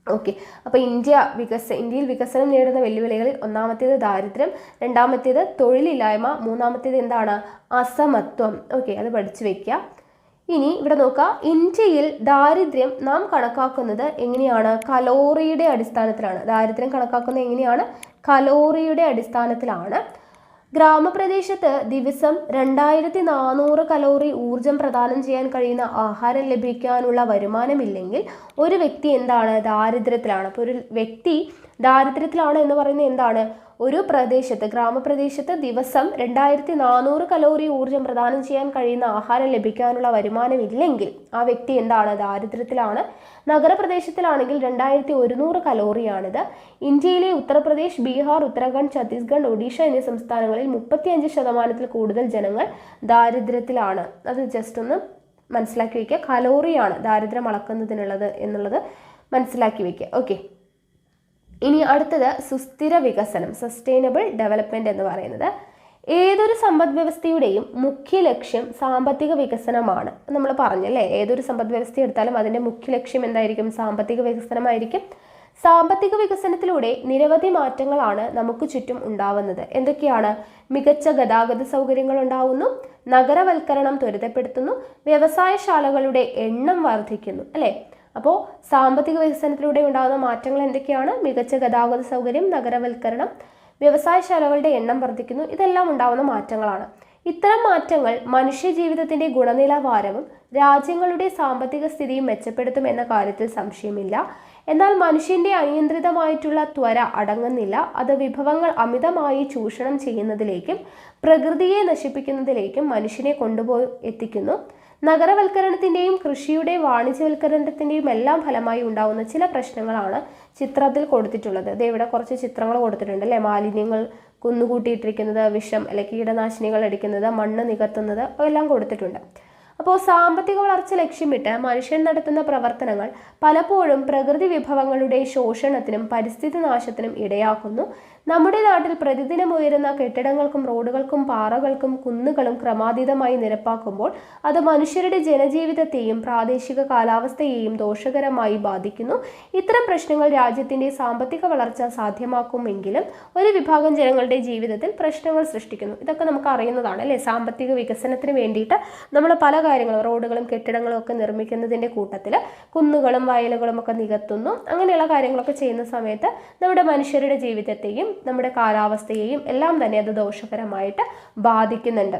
ഓക്കെ. അപ്പോൾ ഇന്ത്യയിൽ വികസനം നേരിടുന്ന വെല്ലുവിളികളിൽ ഒന്നാമത്തേത് ദാരിദ്ര്യം, രണ്ടാമത്തേത് തൊഴിലില്ലായ്മ, മൂന്നാമത്തേത് എന്താണ്? അസമത്വം. ഓക്കെ, അത് പഠിച്ചു വെക്കുക. ഇനി ഇവിടെ നോക്കുക, ഇന്ത്യയിൽ ദാരിദ്ര്യം നാം കണക്കാക്കുന്നത് എങ്ങനെയാണ്? കലോറിയുടെ അടിസ്ഥാനത്തിലാണ്. ദാരിദ്ര്യം കണക്കാക്കുന്നത് എങ്ങനെയാണ്? കലോറിയുടെ അടിസ്ഥാനത്തിലാണ്. ഗ്രാമപ്രദേശത്ത് ദിവസം 2400 കലോറി ഊർജം പ്രദാനം ചെയ്യാൻ കഴിയുന്ന ആഹാരം ലഭിക്കാനുള്ള വരുമാനമില്ലെങ്കിൽ ഒരു വ്യക്തി എന്താണ്? ദാരിദ്ര്യത്തിലാണ്. അപ്പോൾ ഒരു വ്യക്തി ദാരിദ്ര്യത്തിലാണ് എന്ന് പറയുന്നത് എന്താണ്? ഒരു ഗ്രാമപ്രദേശത്ത് ദിവസം 2400 കലോറി ഊർജം പ്രദാനം ചെയ്യാൻ കഴിയുന്ന ആഹാരം ലഭിക്കാനുള്ള വരുമാനമില്ലെങ്കിൽ ആ വ്യക്തി എന്താണ്? ദാരിദ്ര്യത്തിലാണ്. നഗരപ്രദേശത്തിലാണെങ്കിൽ 2100 കലോറിയാണിത്. ഇന്ത്യയിലെ ഉത്തർപ്രദേശ്, ബീഹാർ, ഉത്തരാഖണ്ഡ്, ഛത്തീസ്ഗഡ്, ഒഡീഷ എന്നീ സംസ്ഥാനങ്ങളിൽ 35% കൂടുതൽ ജനങ്ങൾ ദാരിദ്ര്യത്തിലാണ്. അത് ജസ്റ്റ് ഒന്ന് മനസ്സിലാക്കി വയ്ക്കുക. കലോറിയാണ് ദാരിദ്ര്യം അളക്കുന്നതിനുള്ളത് എന്നുള്ളത് മനസ്സിലാക്കി വയ്ക്കുക. ഓക്കെ. ഇനി അടുത്തത് സുസ്ഥിര വികസനം, സസ്റ്റൈനബിൾ ഡെവലപ്മെന്റ് എന്ന് പറയുന്നത്. ഏതൊരു സമ്പദ് വ്യവസ്ഥയുടെയും മുഖ്യ ലക്ഷ്യം സാമ്പത്തിക വികസനമാണ്. നമ്മൾ പറഞ്ഞല്ലേ, ഏതൊരു സമ്പദ് വ്യവസ്ഥ എടുത്താലും അതിൻ്റെ മുഖ്യ ലക്ഷ്യം എന്തായിരിക്കും? സാമ്പത്തിക വികസനമായിരിക്കും. സാമ്പത്തിക വികസനത്തിലൂടെ നിരവധി മാറ്റങ്ങളാണ് നമുക്ക് ചുറ്റും ഉണ്ടാവുന്നത്. എന്തൊക്കെയാണ്? മികച്ച ഗതാഗത സൗകര്യങ്ങൾ ഉണ്ടാവുന്നു, നഗരവൽക്കരണം ത്വരിതപ്പെടുത്തുന്നു, വ്യവസായശാലകളുടെ എണ്ണം വർദ്ധിക്കുന്നു, അല്ലേ? അപ്പോൾ സാമ്പത്തിക വികസനത്തിലൂടെ ഉണ്ടാകുന്ന മാറ്റങ്ങൾ എന്തൊക്കെയാണ്? മികച്ച ഗതാഗത സൗകര്യം, നഗരവൽക്കരണം, വ്യവസായശാലകളുടെ എണ്ണം വർദ്ധിക്കുന്നു. ഇതെല്ലാം ഉണ്ടാകുന്ന മാറ്റങ്ങളാണ്. ഇത്തരം മാറ്റങ്ങൾ മനുഷ്യ ജീവിതത്തിന്റെ ഗുണനിലവാരവും രാജ്യങ്ങളുടെ സാമ്പത്തിക സ്ഥിതിയും മെച്ചപ്പെടുത്തും എന്ന കാര്യത്തിൽ സംശയമില്ല. എന്നാൽ മനുഷ്യന്റെ അനിയന്ത്രിതമായിട്ടുള്ള ത്വര അടങ്ങുന്നില്ല. അത് വിഭവങ്ങൾ അമിതമായി ചൂഷണം ചെയ്യുന്നതിലേക്കും പ്രകൃതിയെ നശിപ്പിക്കുന്നതിലേക്കും മനുഷ്യനെ കൊണ്ടുപോയി എത്തിക്കുന്നു. നഗരവൽക്കരണത്തിന്റെയും കൃഷിയുടെ വാണിജ്യവൽക്കരണത്തിന്റെയും എല്ലാം ഫലമായി ഉണ്ടാകുന്ന ചില പ്രശ്നങ്ങളാണ് ചിത്രത്തിൽ കൊടുത്തിട്ടുള്ളത്. ഇവിടെ കുറച്ച് ചിത്രങ്ങൾ കൊടുത്തിട്ടുണ്ട് അല്ലേ? മാലിന്യങ്ങൾ കുന്നുകൂട്ടിയിട്ടിരിക്കുന്നത്, വിഷം അല്ലെ കീടനാശിനികൾ അടിക്കുന്നത്, മണ്ണ് നികത്തുന്നത് എല്ലാം കൊടുത്തിട്ടുണ്ട്. അപ്പോൾ സാമ്പത്തിക വളർച്ച ലക്ഷ്യമിട്ട് മനുഷ്യൻ നടത്തുന്ന പ്രവർത്തനങ്ങൾ പലപ്പോഴും പ്രകൃതി വിഭവങ്ങളുടെ ശോഷണത്തിനും പരിസ്ഥിതി നാശത്തിനും ഇടയാക്കുന്നു. നമ്മുടെ നാട്ടിൽ പ്രതിദിനം ഉയരുന്ന കെട്ടിടങ്ങൾക്കും റോഡുകൾക്കും പാറകൾക്കും കുന്നുകളും ക്രമാതീതമായി നിരപ്പാക്കുമ്പോൾ അത് മനുഷ്യരുടെ ജനജീവിതത്തെയും പ്രാദേശിക കാലാവസ്ഥയെയും ദോഷകരമായി ബാധിക്കുന്നു. ഇത്തരം പ്രശ്നങ്ങൾ രാജ്യത്തിന്റെ സാമ്പത്തിക വളർച്ച സാധ്യമാക്കുമെങ്കിലും ഒരു വിഭാഗം ജനങ്ങളുടെ ജീവിതത്തിൽ പ്രശ്നങ്ങൾ സൃഷ്ടിക്കുന്നു. ഇതൊക്കെ നമുക്ക് അറിയുന്നതാണ് അല്ലേ? സാമ്പത്തിക വികസനത്തിന് വേണ്ടിയിട്ട് നമ്മൾ പല കാര്യങ്ങളും, റോഡുകളും കെട്ടിടങ്ങളും ഒക്കെ നിർമ്മിക്കുന്നതിൻ്റെ കൂട്ടത്തിൽ കുന്നുകളും വയലുകളും ഒക്കെ നികത്തുന്നു. അങ്ങനെയുള്ള കാര്യങ്ങളൊക്കെ ചെയ്യുന്ന സമയത്ത് നമ്മുടെ മനുഷ്യരുടെ ജീവിതത്തെയും നമ്മുടെ കാലാവസ്ഥയെയും എല്ലാം തന്നെ അത് ദോഷകരമായിട്ട് ബാധിക്കുന്നുണ്ട്.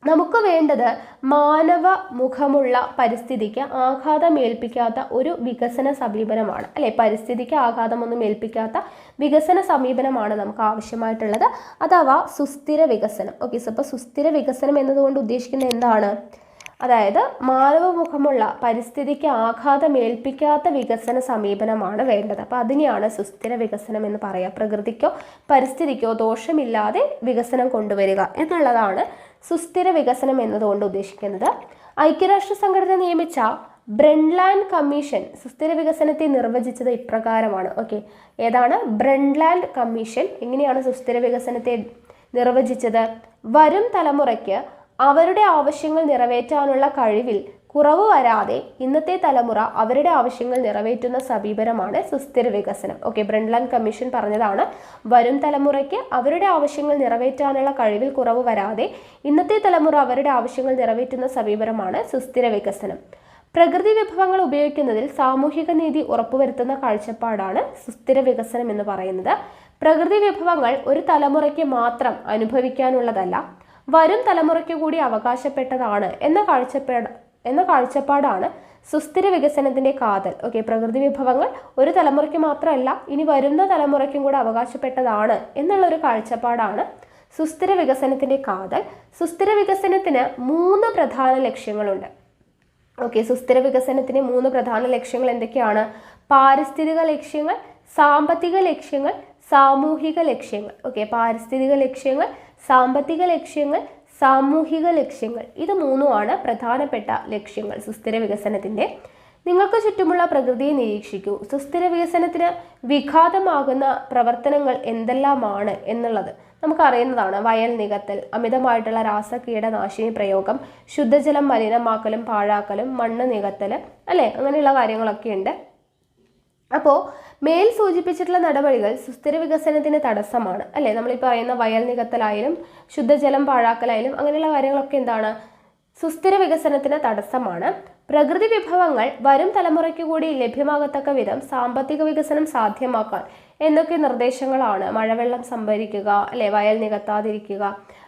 നമുക്ക് വേണ്ടത് മാനവ മുഖമുള്ള പരിസ്ഥിതിക്ക് ആഘാതം ഏൽപ്പിക്കാത്ത ഒരു വികസന സമീപനമാണ് അല്ലെ? പരിസ്ഥിതിക്ക് ആഘാതമൊന്നും ഏൽപ്പിക്കാത്ത വികസന സമീപനമാണ് നമുക്ക് ആവശ്യമായിട്ടുള്ളത്, അഥവാ സുസ്ഥിര വികസനം. ഓക്കെ, അപ്പോൾ സുസ്ഥിര വികസനം എന്നതുകൊണ്ട് ഉദ്ദേശിക്കുന്നത് എന്താണ്? അതായത് മാനവമുഖമുള്ള പരിസ്ഥിതിക്ക് ആഘാതം ഏൽപ്പിക്കാത്ത വികസന സമീപനമാണ് വേണ്ടത്. അപ്പോൾ അതിനെയാണ് സുസ്ഥിര വികസനം എന്ന് പറയുക. പ്രകൃതിക്കോ പരിസ്ഥിതിക്കോ ദോഷമില്ലാതെ വികസനം കൊണ്ടുവരിക എന്നുള്ളതാണ് സുസ്ഥിര വികസനം എന്നതുകൊണ്ട് ഉദ്ദേശിക്കുന്നത്. ഐക്യരാഷ്ട്ര സംഘടന നിയമിച്ച ബ്രണ്ട്ലാൻഡ് കമ്മീഷൻ സുസ്ഥിര വികസനത്തെ നിർവചിച്ചത് ഇപ്രകാരമാണ്. ഓക്കെ, ഏതാണ്? ബ്രണ്ട്ലാൻഡ് കമ്മീഷൻ എങ്ങനെയാണ് സുസ്ഥിര വികസനത്തെ നിർവചിച്ചത്? വരും തലമുറയ്ക്ക് അവരുടെ ആവശ്യങ്ങൾ നിറവേറ്റാനുള്ള കഴിവിൽ കുറവ് വരാതെ ഇന്നത്തെ തലമുറ അവരുടെ ആവശ്യങ്ങൾ നിറവേറ്റുന്ന സമീപനമാണ് സുസ്ഥിര വികസനം. ഓക്കെ, ബ്രണ്ട്ലാൻഡ് കമ്മീഷൻ പറഞ്ഞതാണ് വരും തലമുറയ്ക്ക് അവരുടെ ആവശ്യങ്ങൾ നിറവേറ്റാനുള്ള കഴിവിൽ കുറവ് വരാതെ ഇന്നത്തെ തലമുറ അവരുടെ ആവശ്യങ്ങൾ നിറവേറ്റുന്ന സമീപനമാണ് സുസ്ഥിര വികസനം. പ്രകൃതി വിഭവങ്ങൾ ഉപയോഗിക്കുന്നതിൽ സാമൂഹിക നീതി ഉറപ്പുവരുത്തുന്ന കാഴ്ചപ്പാടാണ് സുസ്ഥിര വികസനം എന്ന് പറയുന്നത്. പ്രകൃതി വിഭവങ്ങൾ ഒരു തലമുറയ്ക്ക് മാത്രം അനുഭവിക്കാനുള്ളതല്ല, വരും തലമുറയ്ക്ക് കൂടി അവകാശപ്പെട്ടതാണ് എന്ന കാഴ്ചപ്പാടാണ് സുസ്ഥിര വികസനത്തിന്റെ കാതൽ. ഓക്കെ, പ്രകൃതി വിഭവങ്ങൾ ഒരു തലമുറയ്ക്ക് മാത്രമല്ല, ഇനി വരുന്ന തലമുറയ്ക്കും കൂടെ അവകാശപ്പെട്ടതാണ് എന്നുള്ളൊരു കാഴ്ചപ്പാടാണ് സുസ്ഥിര വികസനത്തിന്റെ കാതൽ. സുസ്ഥിര വികസനത്തിന് 3 പ്രധാന ലക്ഷ്യങ്ങളുണ്ട്. ഓക്കെ, സുസ്ഥിര വികസനത്തിന് 3 പ്രധാന ലക്ഷ്യങ്ങൾ എന്തൊക്കെയാണ്? പാരിസ്ഥിതിക ലക്ഷ്യങ്ങൾ, സാമ്പത്തിക ലക്ഷ്യങ്ങൾ, സാമൂഹിക ലക്ഷ്യങ്ങൾ. ഓക്കെ, പാരിസ്ഥിതിക ലക്ഷ്യങ്ങൾ, സാമ്പത്തിക ലക്ഷ്യങ്ങൾ, സാമൂഹിക ലക്ഷ്യങ്ങൾ, ഇത് 3 പ്രധാനപ്പെട്ട ലക്ഷ്യങ്ങൾ സുസ്ഥിര വികസനത്തിൻ്റെ. നിങ്ങൾക്ക് ചുറ്റുമുള്ള പ്രകൃതിയെ നിരീക്ഷിക്കൂ. സുസ്ഥിര വികസനത്തിന് വിഘാതമാകുന്ന പ്രവർത്തനങ്ങൾ എന്തെല്ലാമാണ് എന്നുള്ളത് നമുക്കറിയുന്നതാണ്. വയൽ നികത്തൽ, അമിതമായിട്ടുള്ള രാസകീടനാശിനി പ്രയോഗം, ശുദ്ധജലം മലിനമാക്കലും പാഴാക്കലും, മണ്ണ് നികത്തൽ അല്ലേ, അങ്ങനെയുള്ള കാര്യങ്ങളൊക്കെ ഉണ്ട്. അപ്പോൾ മേൽ സൂചിപ്പിച്ചിട്ടുള്ള നടപടികൾ സുസ്ഥിര വികസനത്തിന് തടസ്സമാണ് അല്ലേ. നമ്മൾ ഈ പറയുന്ന വയൽ നികത്തലായാലും ശുദ്ധജലം പാഴാക്കലായാലും അങ്ങനെയുള്ള കാര്യങ്ങളൊക്കെ എന്താണ്, സുസ്ഥിര വികസനത്തിന് തടസ്സമാണ്. പ്രകൃതി വിഭവങ്ങൾ വരും തലമുറയ്ക്ക് കൂടി ലഭ്യമാകത്തക്ക വിധം സാമ്പത്തിക വികസനം സാധ്യമാക്കാൻ എന്നൊക്കെ നിർദ്ദേശങ്ങളാണ്. മഴവെള്ളം സംഭരിക്കുക അല്ലെ, വയൽ നികത്താതിരിക്കുക,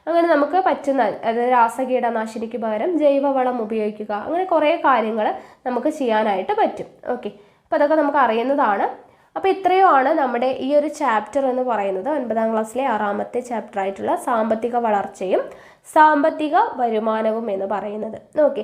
അങ്ങനെ നമുക്ക് പറ്റുന്ന, അതായത് രാസകീടനാശിനിക്ക് പകരം ജൈവവളം ഉപയോഗിക്കുക, അങ്ങനെ കുറേ കാര്യങ്ങൾ നമുക്ക് ചെയ്യാനായിട്ട് പറ്റും. ഓക്കെ, അപ്പോൾ അതൊക്കെ നമുക്ക് അറിയുന്നതാണ്. അപ്പോൾ ഇത്രയുമാണ് നമ്മുടെ ഈ ഒരു ചാപ്റ്റർ എന്ന് പറയുന്നത്, 9ാം ക്ലാസ്സിലെ 6ാമത്തെ ചാപ്റ്റർ ആയിട്ടുള്ള സാമ്പത്തിക വളർച്ചയും സാമ്പത്തിക വരുമാനവും എന്ന് പറയുന്നത്. ഓക്കെ.